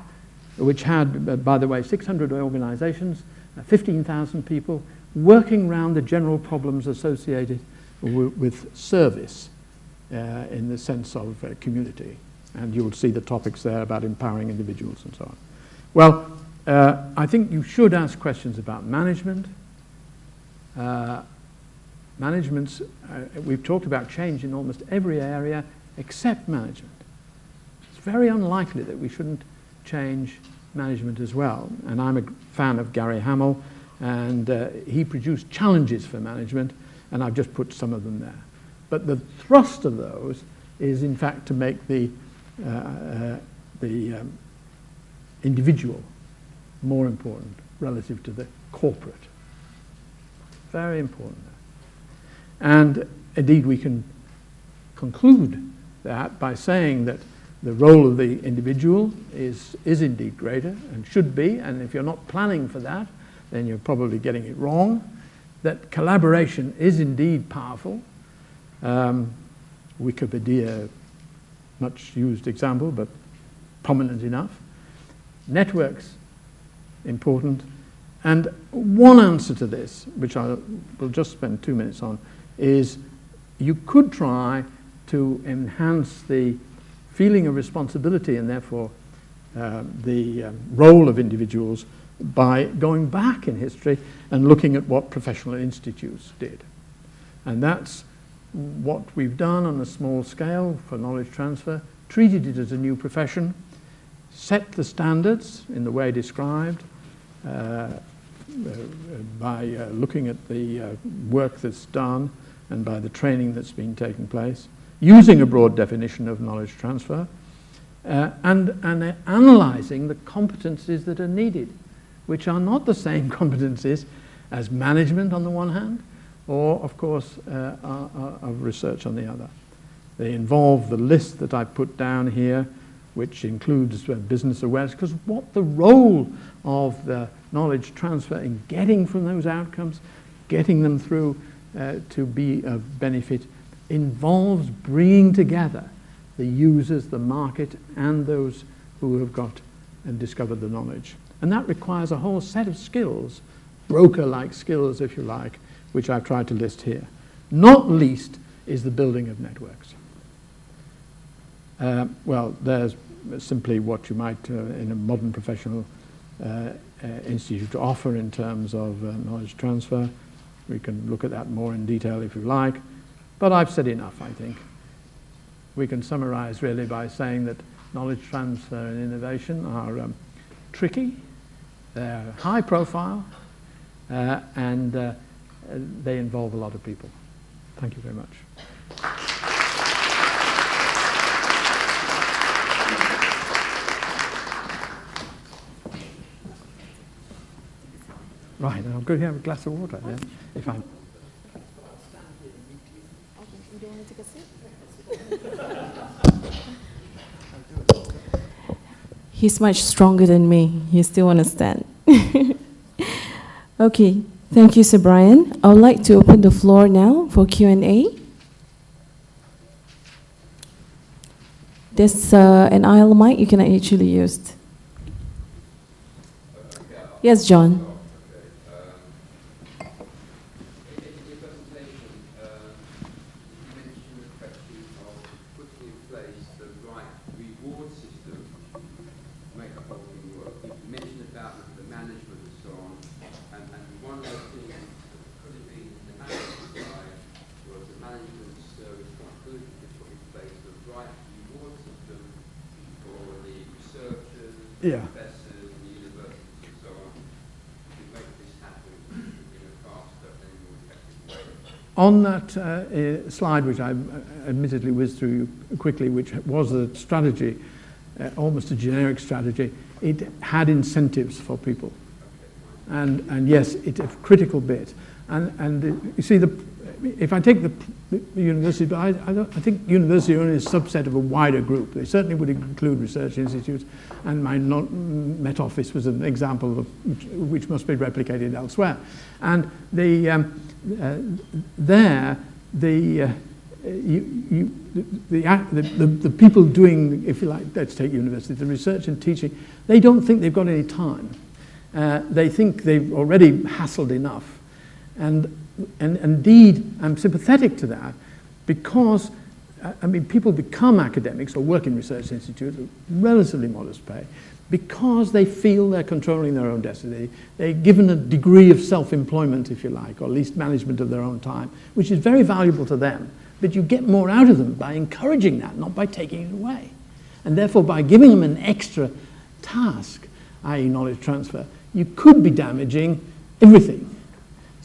which had, by the way, 600 organizations, 15,000 people, working around the general problems associated with service in the sense of community. And you'll see the topics there about empowering individuals and so on. Well, I think you should ask questions about management. We've talked about change in almost every area except management. It's very unlikely that we shouldn't change management as well. And I'm a fan of Gary Hamel, and he produced challenges for management. and I've just put some of them there. But the thrust of those is, in fact, to make the individual more important relative to the corporate. Very important. And indeed, we can conclude that by saying that the role of the individual is indeed greater and should be, and if you're not planning for that, then you're probably getting it wrong, that collaboration is indeed powerful. Wikipedia, much used example, but prominent enough. Networks, important. And one answer to this, which I will just spend 2 minutes on, is you could try to enhance the feeling of responsibility and therefore the role of individuals by going back in history and looking at what professional institutes did. And that's what we've done on a small scale for knowledge transfer, treated it as a new profession, set the standards in the way described by looking at the work that's done and by the training that's been taking place, using a broad definition of knowledge transfer, and analysing the competencies that are needed, which are not the same competencies as management on the one hand, or, of course, of research on the other. They involve the list that I put down here, which includes business awareness, because what the role of the knowledge transfer in getting from those outcomes, getting them through to be of benefit, involves bringing together the users, the market, and those who have got and discovered the knowledge. And that requires a whole set of skills, broker-like skills, if you like, which I've tried to list here. Not least is the building of networks. Well, there's simply what you might, in a modern professional institute, offer in terms of knowledge transfer. We can look at that more in detail if you like. But I've said enough, I think. We can summarize really by saying that knowledge transfer and innovation are tricky, they're high profile, and they involve a lot of people. Thank you very much. Right, I'm going to have a glass of water then, if I'm... He's much stronger than me. He still want to stand. Okay, thank you, Sir Brian. I would like to open the floor now for Q&A. There's an aisle mic you can actually use. Yes, John. Yeah. On that slide, which I admittedly whizzed through quickly, which was a strategy, almost a generic strategy, it had incentives for people. And yes, it's a critical bit. And you see, if I take the university, but I think university only is a subset of a wider group. They certainly would include research institutes, and my Met Office was an example of which must be replicated elsewhere. And the people doing, if you like, let's take university, the research and teaching, they don't think they've got any time. They think they've already hassled enough. And indeed, I'm sympathetic to that because, I mean, people become academics or work in research institutes at relatively modest pay because they feel they're controlling their own destiny. They're given a degree of self-employment, if you like, or at least management of their own time, which is very valuable to them. But you get more out of them by encouraging that, not by taking it away. And therefore, by giving them an extra task, i.e. knowledge transfer, you could be damaging everything.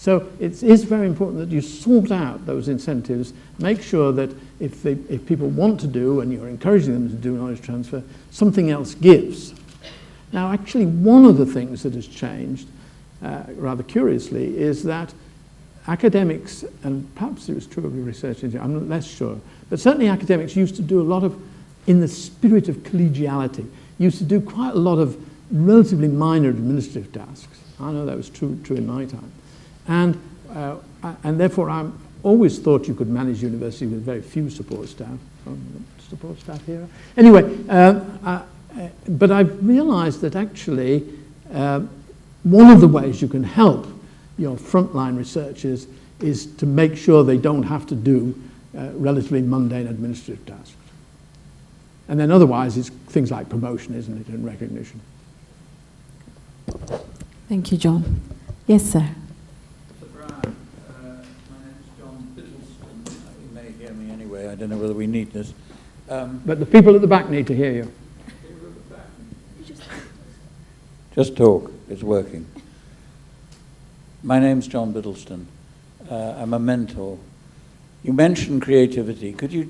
So it is very important that you sort out those incentives, make sure that if people want to do, and you're encouraging them to do knowledge transfer, something else gives. Now, actually, one of the things that has changed, rather curiously, is that academics, and perhaps it was true of your research, I'm less sure, but certainly academics used to do a lot of, in the spirit of collegiality, used to do quite a lot of relatively minor administrative tasks. I know that was true in my time. And therefore, I always thought you could manage university with very few support staff. Support staff here? Anyway, but I've realized that actually one of the ways you can help your frontline researchers is to make sure they don't have to do relatively mundane administrative tasks. And then otherwise, it's things like promotion, isn't it, and recognition. Thank you, John. Yes, sir. Mr. Brown, my name is John Biddleston. You may hear me anyway. I don't know whether we need this. But the people at the back need to hear you. Just talk. It's working. My name's John Biddleston. I'm a mentor. You mentioned creativity. Could you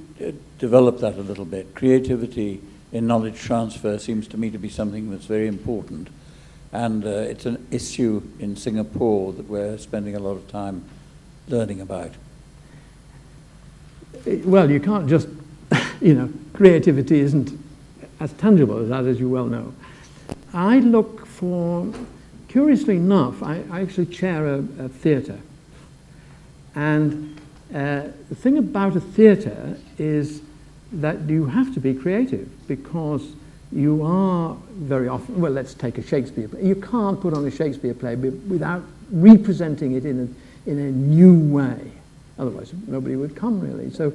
develop that a little bit? Creativity in knowledge transfer seems to me to be something that's very important. And it's an issue in Singapore that we're spending a lot of time learning about. Well, you can't just, creativity isn't as tangible as that, as you well know. I look for, curiously enough, I actually chair a theatre. And the thing about a theatre is that you have to be creative, because you are very often, well, let's take a Shakespeare play. You can't put on a Shakespeare play without representing it in a new way. Otherwise, nobody would come, really. So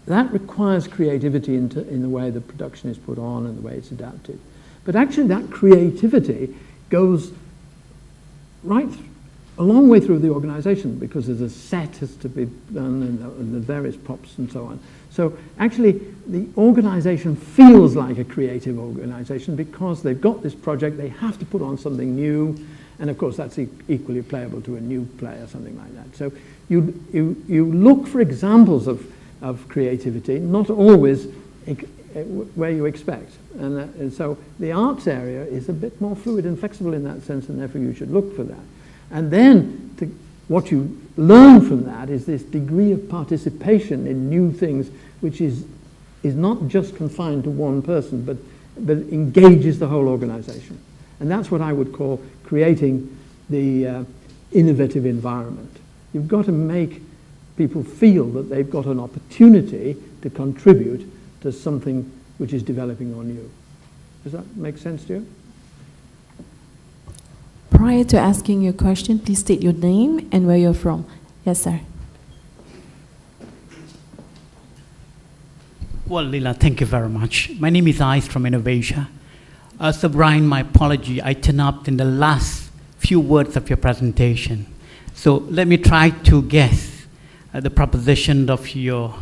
that requires creativity in the way the production is put on and the way it's adapted. But actually, that creativity goes right a long way through the organization, because there's a set has to be done and the various props and so on. So actually, the organization feels like a creative organization because they've got this project, they have to put on something new, and of course that's equally playable to a new play or something like that. So you look for examples of creativity, not always where you expect. And so the arts area is a bit more fluid and flexible in that sense, and therefore you should look for that. And then what you learn from that is this degree of participation in new things, which is not just confined to one person, but engages the whole organization. And that's what I would call creating the innovative environment. You've got to make people feel that they've got an opportunity to contribute to something which is developing or new. Does that make sense to you? Prior to asking your question, please state your name and where you're from. Yes, sir. Well, Leela, thank you very much. My name is Ais from Innovatia. Sir Brian, my apology, I turned up in the last few words of your presentation. So let me try to guess the proposition of your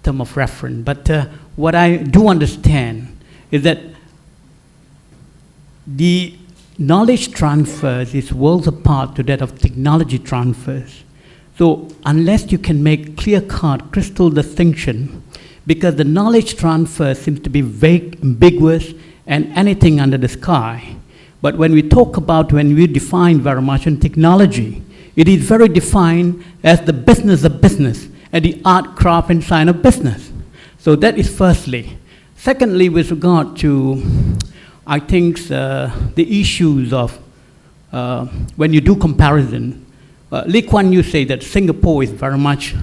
term of reference. But what I do understand is that the knowledge transfers is worlds apart to that of technology transfers. So unless you can make clear-cut, crystal distinction, because the knowledge transfer seems to be vague, ambiguous, and anything under the sky. But when we talk about, when we define very much in technology, it is very defined as the business of business and the art, craft, and science of business. So that is firstly. Secondly, with regard to, I think, the issues of when you do comparison, Lee Kuan Yew say that Singapore is very much,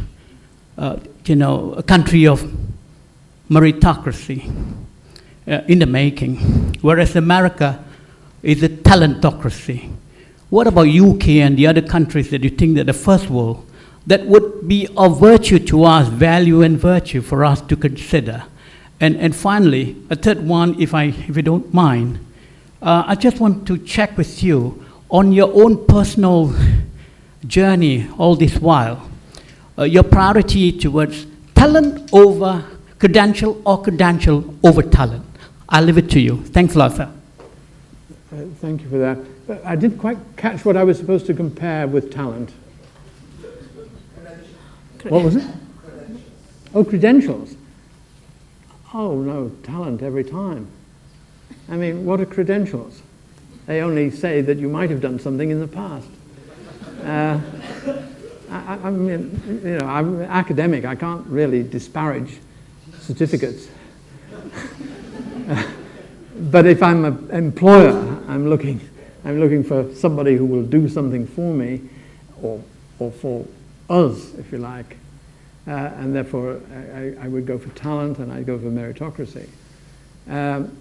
a country of meritocracy in the making, whereas America is a talentocracy. What about UK and the other countries that you think that the first world, that would be of virtue to us, value and virtue for us to consider? And finally, a third one, if you don't mind, I just want to check with you on your own personal journey all this while, your priority towards talent over credential or credential over talent. I'll leave it to you. Thanks a lot, sir. Thank you for that. I didn't quite catch what I was supposed to compare with talent. What was it? Oh, credentials. Oh, no, talent every time. I mean, what are credentials? They only say that you might have done something in the past. I mean, you know, I'm academic. I can't really disparage certificates. But if I'm an employer, I'm looking for somebody who will do something for me, or for us, if you like. And therefore, I would go for talent, and I'd go for meritocracy. And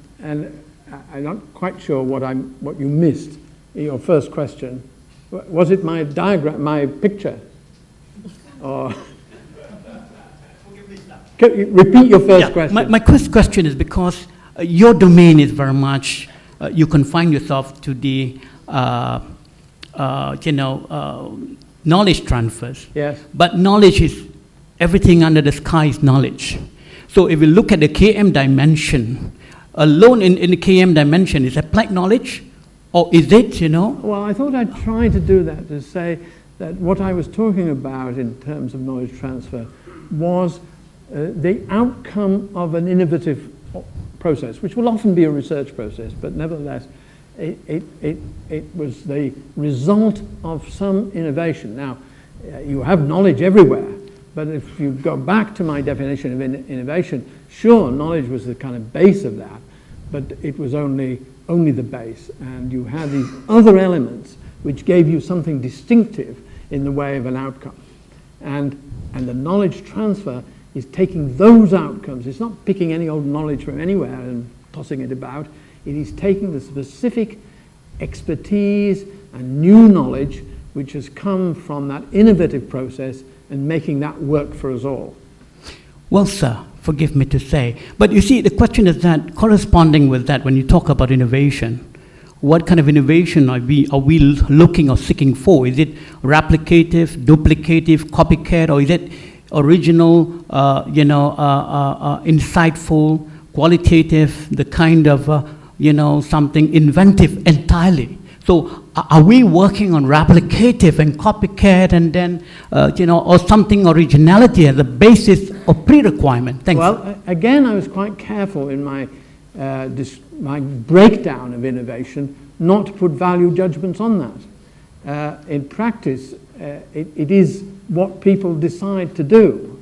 I'm not quite sure what you missed in your first question. Was it my diagram, my picture? Or repeat your first question. My first question is because your domain is very much, you confine yourself to the, knowledge transfers. Yes. But knowledge is, everything under the sky is knowledge. So if you look at the KM dimension, alone in the KM dimension, is applied knowledge? Or is it, Well, I thought I'd try to do that, to say that what I was talking about in terms of knowledge transfer was the outcome of an innovative process, which will often be a research process, but nevertheless, it was the result of some innovation. Now, you have knowledge everywhere, but if you go back to my definition of innovation, sure, knowledge was the kind of base of that, but it was only the base, and you had these other elements which gave you something distinctive in the way of an outcome. And the knowledge transfer is taking those outcomes. It's not picking any old knowledge from anywhere and tossing it about. It is taking the specific expertise and new knowledge which has come from that innovative process and making that work for us all. Well, sir, forgive me to say, but you see, the question is that corresponding with that, when you talk about innovation, what kind of innovation are we looking or seeking for? Is it replicative, duplicative, copycat, or is it original, insightful, qualitative, the kind of, something inventive entirely? So are we working on replicative and copycat and then, or something originality as a basis or Thank pre-requirement? Thanks. Well, again, I was quite careful in my breakdown of innovation not to put value judgments on that. In practice, it is what people decide to do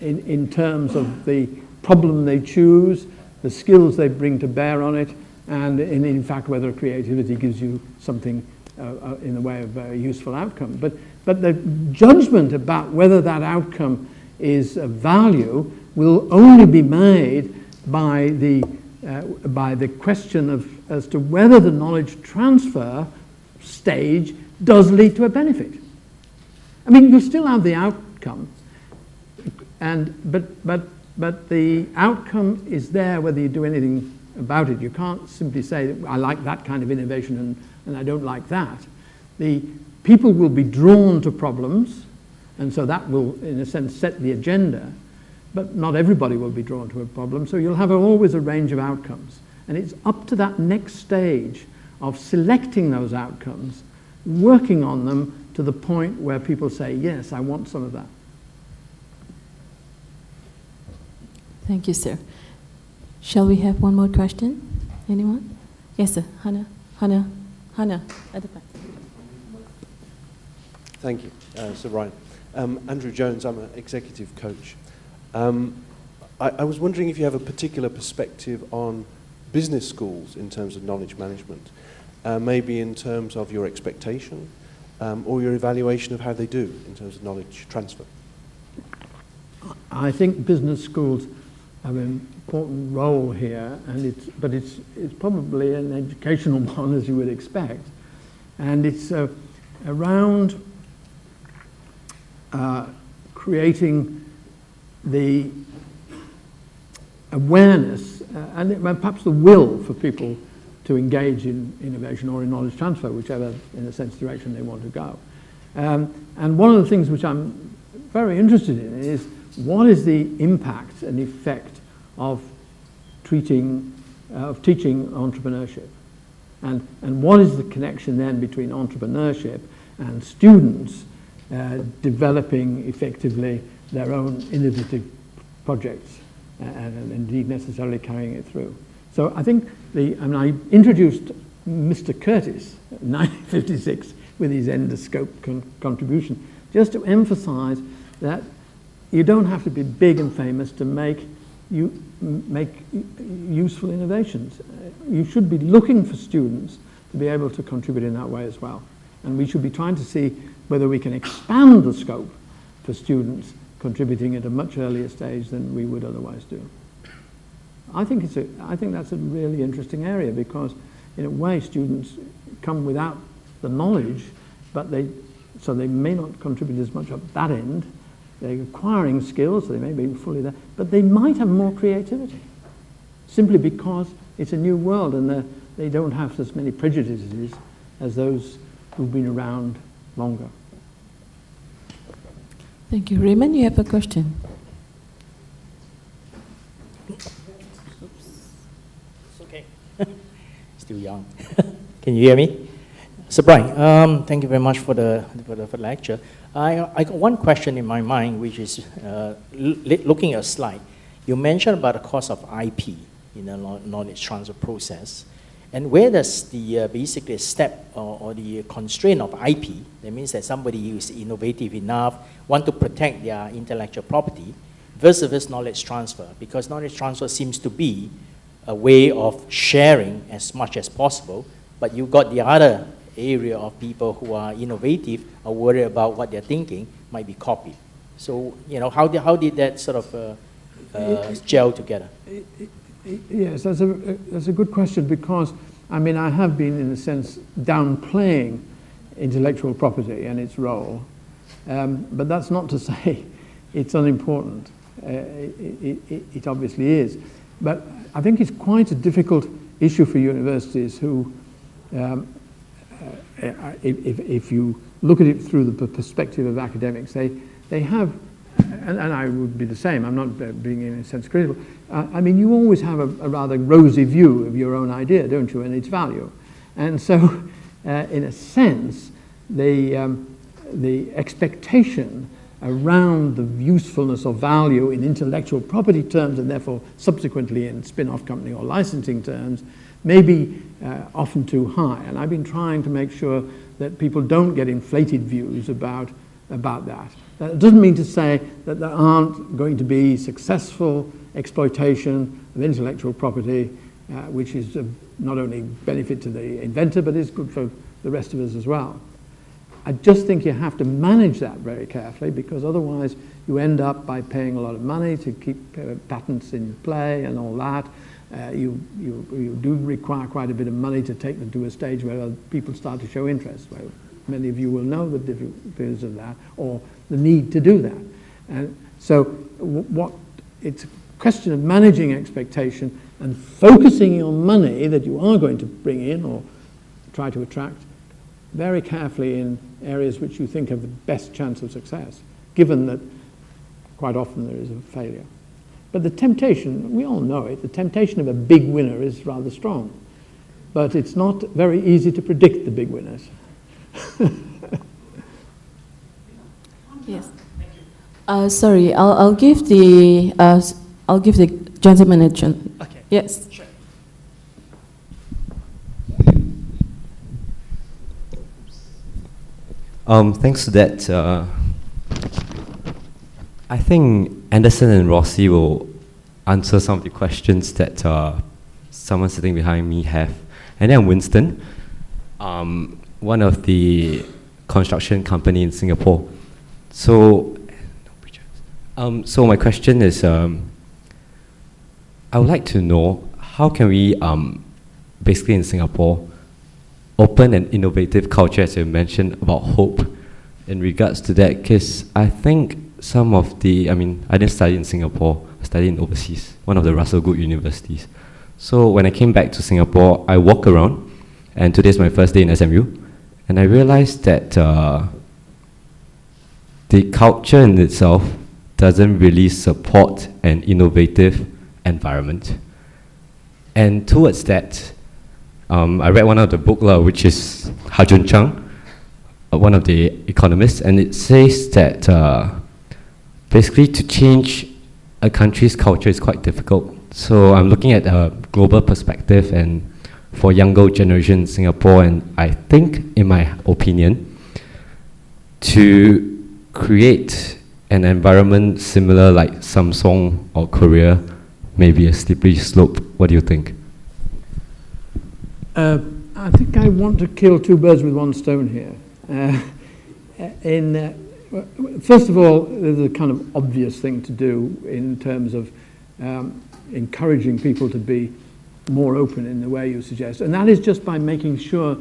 in terms of the problem they choose, the skills they bring to bear on it, and in fact whether creativity gives you something in the way of a very useful outcome. But the judgment about whether that outcome is of value will only be made by the question of as to whether the knowledge transfer stage does lead to a benefit. I mean, you still have the outcome, but the outcome is there whether you do anything about it. You can't simply say that I like that kind of innovation and I don't like that. The people will be drawn to problems, and so that will, in a sense, set the agenda. But not everybody will be drawn to a problem, so you'll have always a range of outcomes. And it's up to that next stage of selecting those outcomes, working on them to the point where people say, yes, I want some of that. Thank you, sir. Shall we have one more question? Anyone? Yes, sir. Hannah, at the back. Thank you, Sir Brian. Andrew Jones, I'm an executive coach. I was wondering if you have a particular perspective on business schools in terms of knowledge management, maybe in terms of your expectation or your evaluation of how they do in terms of knowledge transfer. I think business schools have an important role here, but it's probably an educational one, as you would expect, and it's around creating the awareness and perhaps the will for people to engage in innovation or in knowledge transfer, whichever, in a sense, direction they want to go. And one of the things which I'm very interested in is what is the impact and effect of teaching entrepreneurship, and what is the connection then between entrepreneurship and students developing effectively their own innovative projects and indeed necessarily carrying it through. So I think I introduced Mr. Curtis in 1956 with his endoscope contribution, just to emphasize that you don't have to be big and famous to make useful innovations. You should be looking for students to be able to contribute in that way as well. And we should be trying to see whether we can expand the scope for students contributing at a much earlier stage than we would otherwise do. I think that's a really interesting area, because in a way students come without the knowledge, but they may not contribute as much at that end. They're acquiring skills, so they may be fully there, but they might have more creativity, simply because it's a new world and they don't have as many prejudices as those who've been around longer. Thank you. Raymond, you have a question? Oops. It's okay. Still young. Can you hear me? So Brian, thank you very much for the lecture. I got one question in my mind, which is looking at a slide. You mentioned about the cost of IP in the knowledge transfer process. And where does the basically step or the constraint of IP, that means that somebody who is innovative enough, want to protect their intellectual property, versus knowledge transfer? Because knowledge transfer seems to be a way of sharing as much as possible, but you've got the other area of people who are innovative, are worried about what they're thinking might be copied. So, how did that sort of gel together? Yes, that's a good question, because I have been, in a sense, downplaying intellectual property and its role, but that's not to say it's unimportant. It obviously is, but I think it's quite a difficult issue for universities who, if you look at it through the perspective of academics, they have, and I would be the same, I'm not being in a sense critical, you always have a rather rosy view of your own idea, don't you, and its value. And so, in a sense, the expectation around the usefulness or value in intellectual property terms, and therefore subsequently in spin-off company or licensing terms, may be often too high. And I've been trying to make sure that people don't get inflated views about that. That doesn't mean to say that there aren't going to be successful exploitation of intellectual property, which is of not only benefit to the inventor, but is good for the rest of us as well. I just think you have to manage that very carefully, because otherwise you end up by paying a lot of money to keep patents in play and all that. You do require quite a bit of money to take them to a stage where people start to show interest. Well, many of you will know the difficulties of that, or the need to do that. And so it's a question of managing expectation and focusing your money that you are going to bring in or try to attract very carefully in areas which you think have the best chance of success, given that quite often there is a failure. But the temptation, we all know it, the temptation of a big winner is rather strong. But it's not very easy to predict the big winners. Yes. Sorry, I'll give the gentleman a chance. Okay. Yes. Sure. Thanks to that, I think Anderson and Rossi will answer some of the questions that someone sitting behind me have. And then Winston, one of the construction company in Singapore. So my question is, I would like to know, how can we, basically in Singapore, open and innovative culture, as you mentioned, about hope in regards to that? Because I think some of the, I didn't study in Singapore, I studied in overseas, one of the Russell Good universities. So when I came back to Singapore, I walk around, and today's my first day in SMU, and I realized that the culture in itself doesn't really support an innovative environment. And towards that, I read one of the book, which is Hajun Chang, one of the economists, and it says that basically to change a country's culture is quite difficult. So I'm looking at a global perspective and for younger generation in Singapore, and I think, in my opinion, to create an environment similar like Samsung or Korea may be a slippery slope. What do you think? I think I want to kill two birds with one stone here. First of all, there's a kind of obvious thing to do in terms of encouraging people to be more open in the way you suggest, and that is just by making sure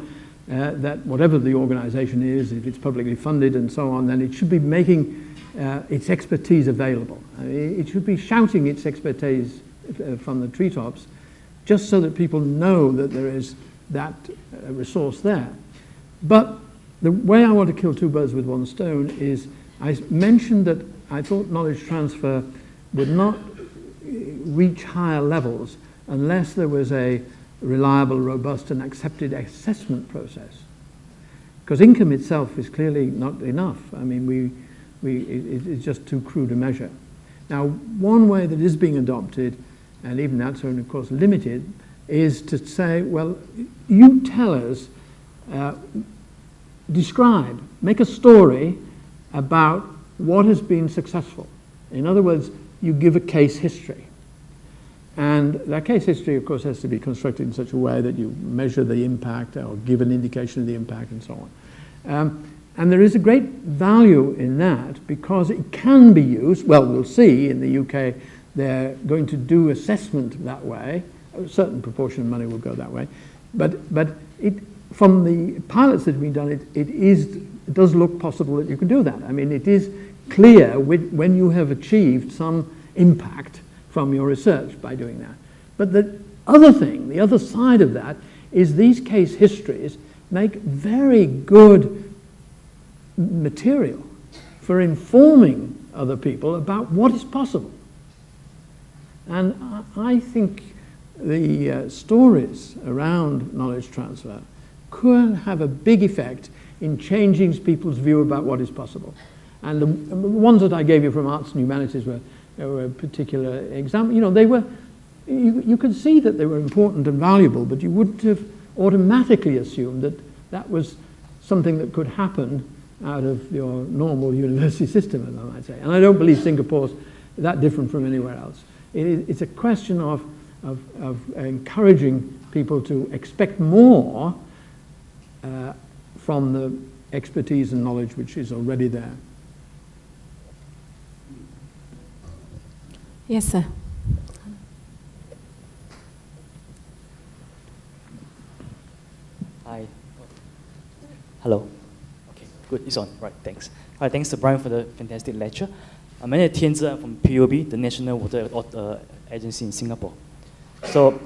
that whatever the organization is, if it's publicly funded and so on, then it should be making its expertise available. I mean, it should be shouting its expertise from the treetops, just so that people know that there is that resource there. But the way I want to kill two birds with one stone is, I mentioned that I thought knowledge transfer would not reach higher levels unless there was a reliable, robust and accepted assessment process. Because income itself is clearly not enough. I mean, it's just too crude a measure. Now, one way that is being adopted, and even that's only of course limited, is to say, well, you tell us, describe, make a story about what has been successful. In other words, you give a case history. And that case history, of course, has to be constructed in such a way that you measure the impact or give an indication of the impact and so on. And there is a great value in that because it can be used. Well, we'll see in the UK they're going to do assessment that way. A certain proportion of money will go that way. But from the pilots that have been done, it does look possible that you can do that. I mean, it is clear when you have achieved some impact from your research by doing that. But the other thing, the other side of that, is these case histories make very good material for informing other people about what is possible. And I think the stories around knowledge transfer could have a big effect in changing people's view about what is possible. And the ones that I gave you from arts and humanities were a particular example. You know, they were, you could see that they were important and valuable, but you wouldn't have automatically assumed that that was something that could happen out of your normal university system, as I might say. And I don't believe Singapore's that different from anywhere else. It's a question of encouraging people to expect more from the expertise and knowledge which is already there. Yes, sir. Hi. Hello. Okay, good. It's on. Right, thanks. Hi, thanks to Brian for the fantastic lecture. I'm Tian Zhe from PUB, the National Water Agency in Singapore. So,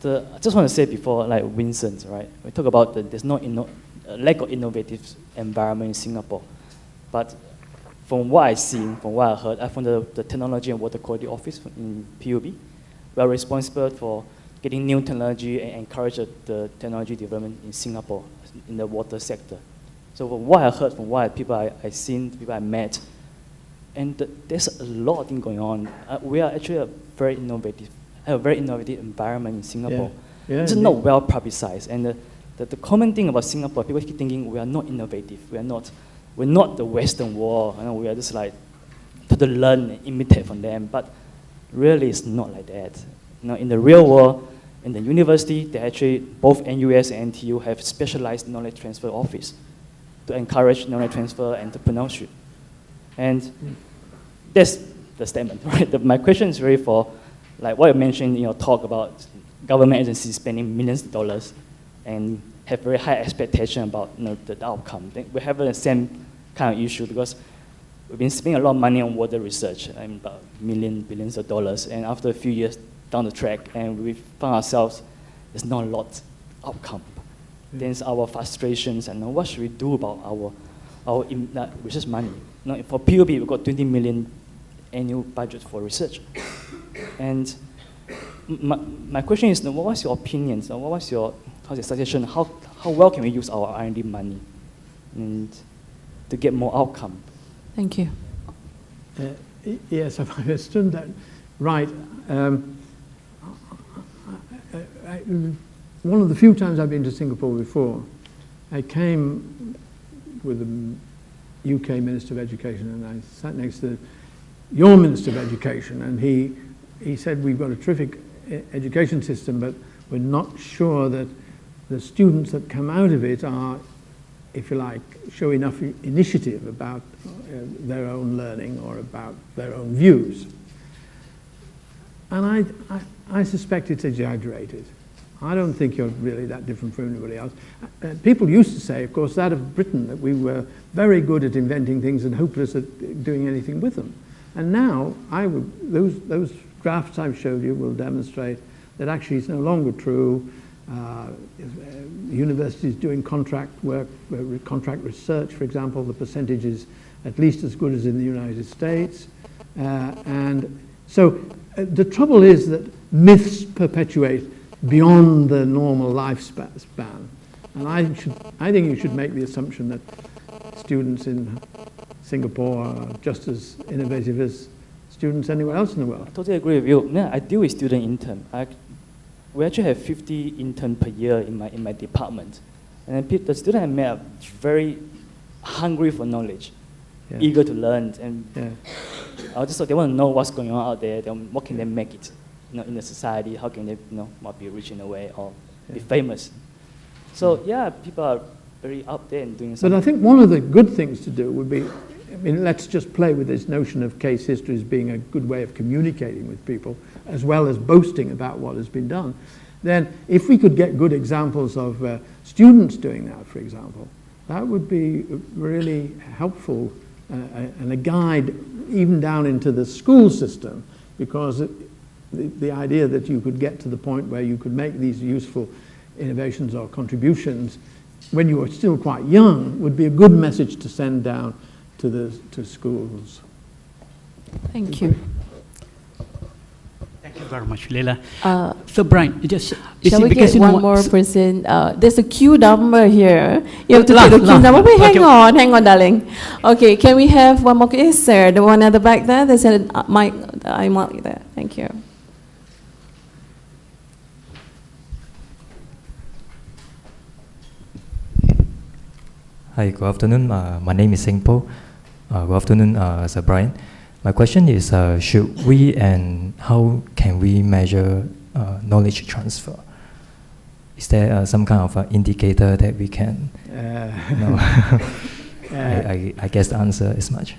I just want to say before, like Vincent, right? We talk about there's no lack of innovative environment in Singapore, but from what I've seen, from what I heard, I found the Technology and Water Quality Office in PUB. We are responsible for getting new technology and encourage the technology development in Singapore in the water sector. So from what I heard, from what people I've seen, people I met, and there's a lot of things going on. We are actually have a very innovative environment in Singapore. Yeah, it's not well publicized. And the common thing about Singapore, people keep thinking we are not innovative. We're not the Western world. You know, we are just like to learn and imitate from them. But really, it's not like that. You know, in the real world, in the university, they actually both NUS and NTU have specialized knowledge transfer office to encourage knowledge transfer and entrepreneurship. And that's the statement, right? My question is really for, like what you mentioned in your talk about government agencies spending millions of dollars and have very high expectation about the outcome. We have the same kind of issue because we've been spending a lot of money on water research, about billions of dollars, and after a few years down the track, and we found ourselves there's not a lot outcome. Then our frustrations and what should we do about our research money. For PUB, we've got 20 million annual budget for research. And my question is, what was your opinion? What was your suggestion? How well can we use our R&D money and to get more outcome. Thank you. Yes, if I understood that right. One of the few times I've been to Singapore before, I came with the UK Minister of Education, and I sat next to your Minister of Education, and he said, we've got a terrific education system, but we're not sure that the students that come out of it are, if you like, show enough initiative about their own learning or about their own views. And I suspect it's exaggerated. I don't think you're really that different from anybody else. People used to say, of course, that of Britain, that we were very good at inventing things and hopeless at doing anything with them. And now, those graphs I've showed you will demonstrate that actually it's no longer true. Universities doing contract work, contract research, for example, the percentage is at least as good as in the United States. And so the trouble is that myths perpetuate beyond the normal lifespan. And I think you should make the assumption that students in Singapore are just as innovative as students anywhere else in the world. I totally agree with you. Yeah, I deal with student intern. We actually have 50 interns per year in my department. And then the students I met are very hungry for knowledge, eager to learn. And they want to know what's going on out there. What can they make it in the society? How can they might be rich in a way or be famous? So people are very out there and doing something. But I think one of the good things to do would be, I mean, let's just play with this notion of case histories being a good way of communicating with people, as well as boasting about what has been done. Then if we could get good examples of students doing that, for example, that would be really helpful and a guide even down into the school system, because the idea that you could get to the point where you could make these useful innovations or contributions when you are still quite young would be a good message to send down to schools. Thank you. Thank you very much, Leila. So Brian, shall we get one more person? There's a queue number here. You have to take the queue number. Wait, hang on, darling. Okay, can we have one more? Yes, sir. The one at the back there. There's a mic. I'm out there. Thank you. Hi, good afternoon. My name is Seng Po. Good afternoon, Sir Brian. My question is, should we and how can we measure knowledge transfer? Is there some kind of indicator that we can? I guess the answer is much.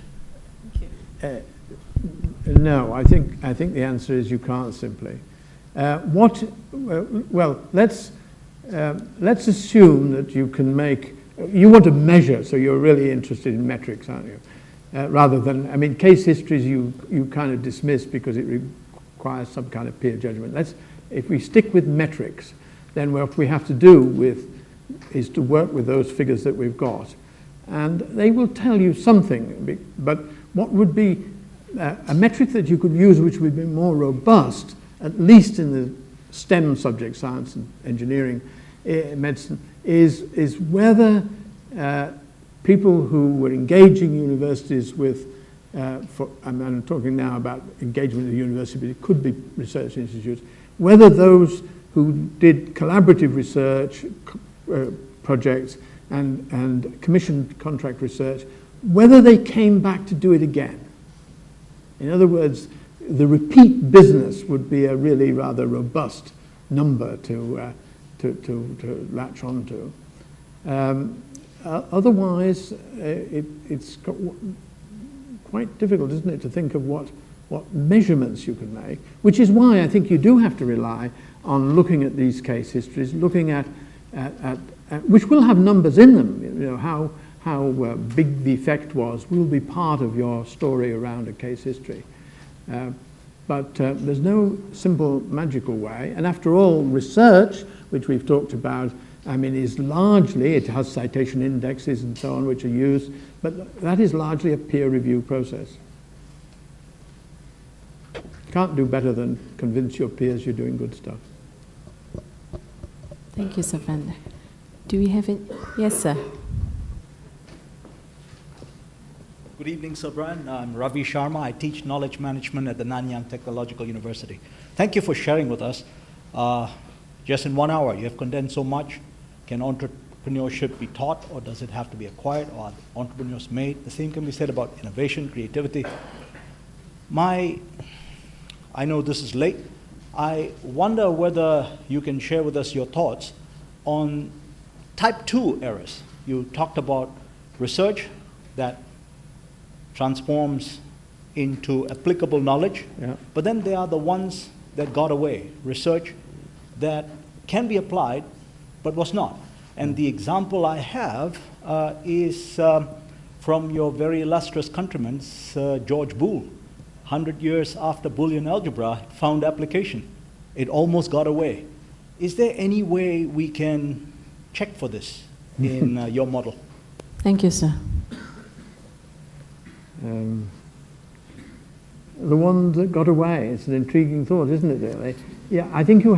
No, I think the answer is you can't simply. Well, let's assume that you can make. You want to measure, so you're really interested in metrics, aren't you? Rather than, I mean, case histories you kind of dismiss because it requires some kind of peer judgment. If we stick with metrics, then what we have to do is to work with those figures that we've got. And they will tell you something, but what would be a metric that you could use which would be more robust, at least in the STEM subjects, science and engineering, medicine, is whether people who were engaging universities with, I'm talking now about engagement with the university, but it could be research institutes, whether those who did collaborative research projects and commissioned contract research, whether they came back to do it again. In other words, the repeat business would be a really rather robust number to latch onto. Otherwise, it's quite difficult, isn't it, to think of what measurements you can make, which is why I think you do have to rely on looking at these case histories, looking at which will have numbers in them. You know, how big the effect was will be part of your story around a case history. But there's no simple magical way, and after all, research, which we've talked about, I mean, is largely, it has citation indexes and so on which are used, but that is largely a peer review process. Can't do better than convince your peers you're doing good stuff. Thank you, Sir Vander. Do we have it? Yes, sir. Good evening, Sir Brian. I'm Ravi Sharma. I teach knowledge management at the Nanyang Technological University. Thank you for sharing with us. Just in 1 hour, you have condensed so much. Can entrepreneurship be taught, or does it have to be acquired, or are entrepreneurs made? The same can be said about innovation, creativity. I know this is late. I wonder whether you can share with us your thoughts on type 2 errors. You talked about research that transforms into applicable knowledge, but then there are the ones that got away, research that can be applied but was not. And the example I have is from your very illustrious countryman, Sir George Boole. 100 years after Boolean algebra found application. It almost got away. Is there any way we can check for this in your model? Thank you, sir. The ones that got away, it's an intriguing thought, isn't it, really? Yeah, I think you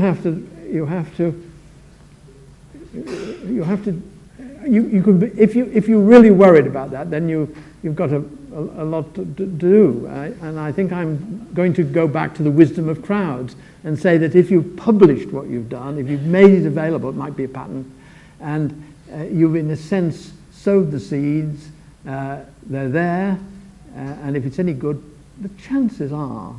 could be, if you're really worried about that, then you've got a lot to do. And I think I'm going to go back to the wisdom of crowds and say that if you've published what you've done, if you've made it available, it might be a patent, and you've in a sense sowed the seeds, they're there, and if it's any good, the chances are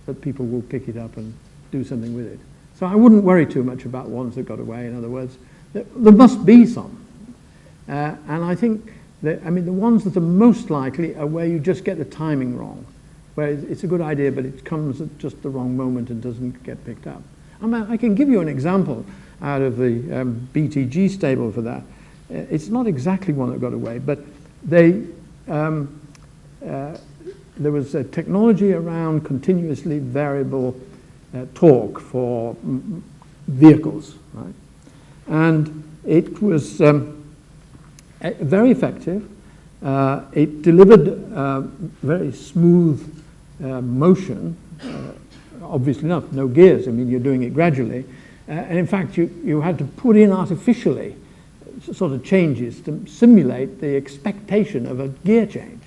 that people will pick it up and do something with it. So I wouldn't worry too much about ones that got away. In other words, there must be some. And I think that, I mean, the ones that are most likely are where you just get the timing wrong, where it's a good idea, but it comes at just the wrong moment and doesn't get picked up. I can give you an example out of the BTG stable for that. It's not exactly one that got away, but there was a technology around continuously variable torque for vehicles, right? And it was very effective. It delivered very smooth motion, obviously no gears. I mean, you're doing it gradually. And in fact, you had to put in artificially sort of changes to simulate the expectation of a gear change.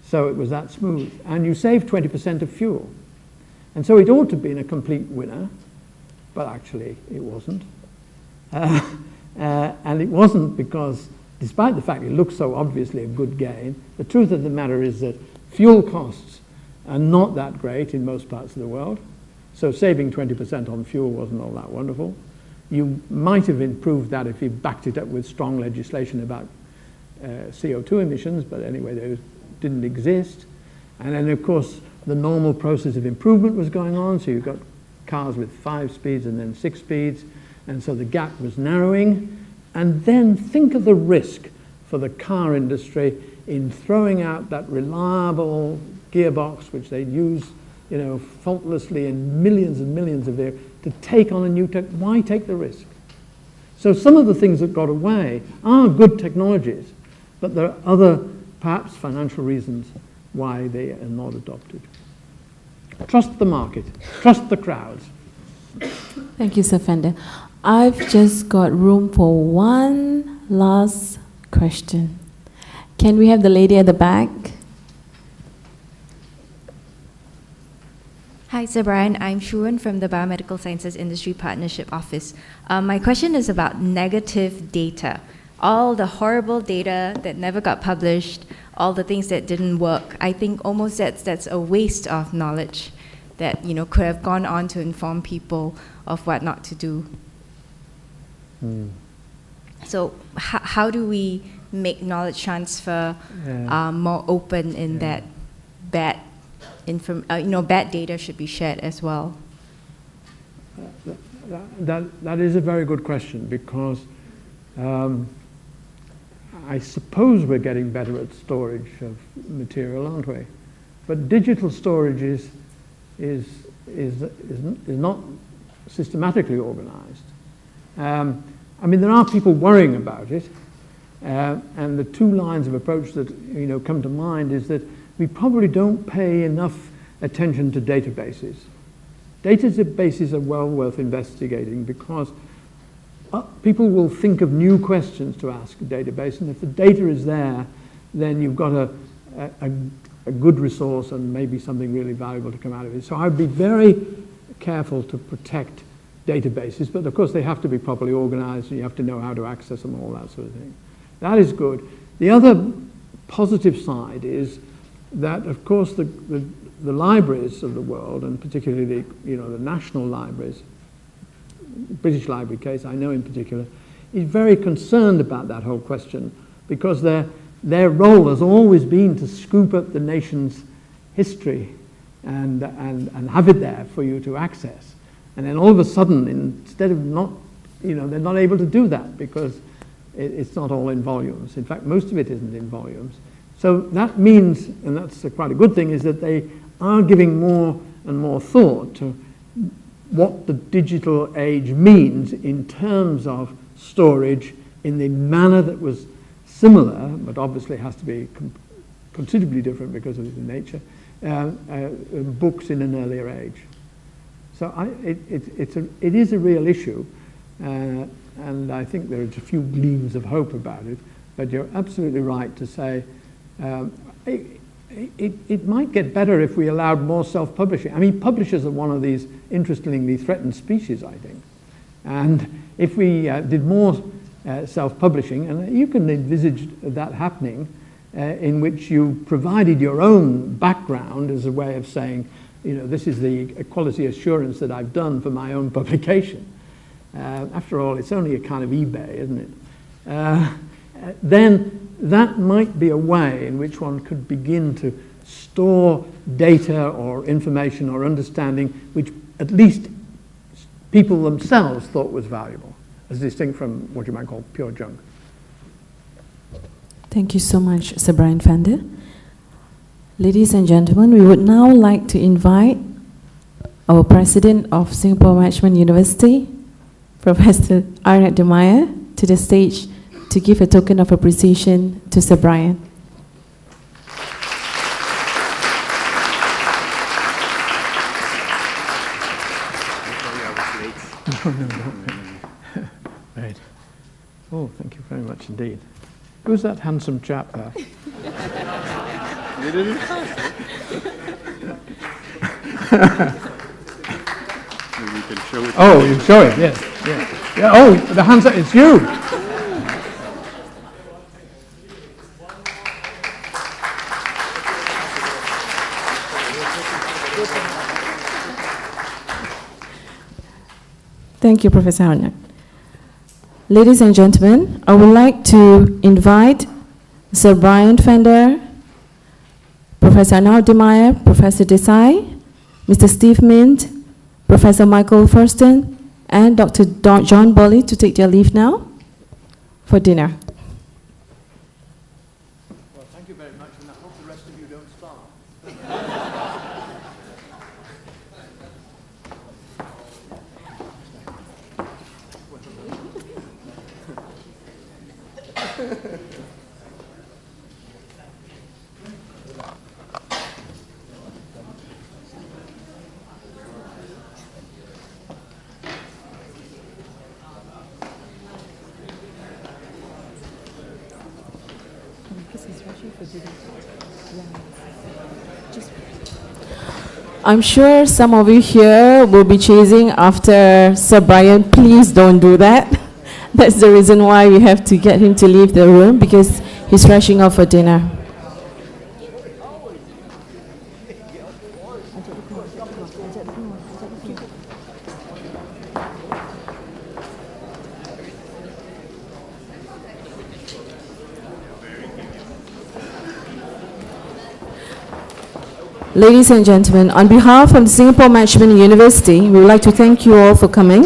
So it was that smooth. And you saved 20% of fuel. And so it ought to have been a complete winner, but actually it wasn't. And it wasn't because, despite the fact it looked so obviously a good gain, the truth of the matter is that fuel costs are not that great in most parts of the world. So saving 20% on fuel wasn't all that wonderful. You might have improved that if you backed it up with strong legislation about CO2 emissions, but anyway, those didn't exist. And then, of course, the normal process of improvement was going on, so you've got cars with 5 speeds and then 6 speeds, and so the gap was narrowing. And then think of the risk for the car industry in throwing out that reliable gearbox, which they'd use, you know, faultlessly in millions and millions of vehicles, to take on a new tech. Why take the risk? So some of the things that got away are good technologies, but there are other, perhaps financial reasons why they are not adopted. Trust the market. Trust the crowds. Thank you, Sir Fender. I've just got room for one last question. Can we have the lady at the back? Hi, Sir Brian. I'm Shuren from the Biomedical Sciences Industry Partnership Office. My question is about negative data. All the horrible data that never got published, all the things that didn't work. I think almost that's a waste of knowledge that, you know, could have gone on to inform people of what not to do. So how do we make knowledge transfer more open in that bad bad data should be shared as well? That is a very good question, because I suppose we're getting better at storage of material, aren't we? But digital storage is not systematically organized. I mean, there are people worrying about it, and the two lines of approach that come to mind is that we probably don't pay enough attention to databases. Databases are well worth investigating, because people will think of new questions to ask a database, and if the data is there, then you've got a good resource and maybe something really valuable to come out of it. So I'd be very careful to protect databases, but of course they have to be properly organized and you have to know how to access them, all that sort of thing. That is good. The other positive side is that, of course, the libraries of the world, and particularly the national libraries, British Library case, I know in particular, is very concerned about that whole question, because their role has always been to scoop up the nation's history and have it there for you to access. And then all of a sudden, instead of not, they're not able to do that because it's not all in volumes. In fact, most of it isn't in volumes. So that means, and that's quite a good thing, is that they are giving more and more thought to what the digital age means in terms of storage in the manner that was similar, but obviously has to be considerably different because of its nature, books in an earlier age. So it is a real issue, and I think there are a few gleams of hope about it, but you're absolutely right to say it might get better if we allowed more self-publishing. I mean, publishers are one of these interestingly threatened species, I think. And if we did more self-publishing, and you can envisage that happening, in which you provided your own background as a way of saying, this is the quality assurance that I've done for my own publication. After all, it's only a kind of eBay, isn't it? Then that might be a way in which one could begin to store data or information or understanding which at least people themselves thought was valuable, as distinct from what you might call pure junk. Thank you so much, Sir Brian Fender. Ladies and gentlemen, we would now like to invite our President of Singapore Management University, Professor Arnett de Meyer, to the stage to give a token of appreciation to Sir Brian. Right. Oh, thank you very much indeed. Who's that handsome chap there? You didn't? Maybe you can show it. Oh, you show it, yes. Yeah. Oh, the hands up, it's you. Thank you, Professor Arnett. Ladies and gentlemen, I would like to invite Sir Brian Fender, Professor Arnett de Meyer, Professor Desai, Mr. Steve Mint, Professor Michael Thurston, and Dr. John Boley to take their leave now for dinner. Well, thank you very much, and I hope the rest of you don't starve. I'm sure some of you here will be chasing after Sir Brian. Please don't do that. That's the reason why we have to get him to leave the room, because he's rushing off for dinner. Ladies and gentlemen, on behalf of the Singapore Management University, we would like to thank you all for coming.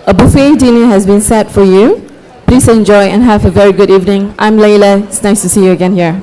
A buffet dinner has been set for you. Please enjoy and have a very good evening. I'm Layla. It's nice to see you again here.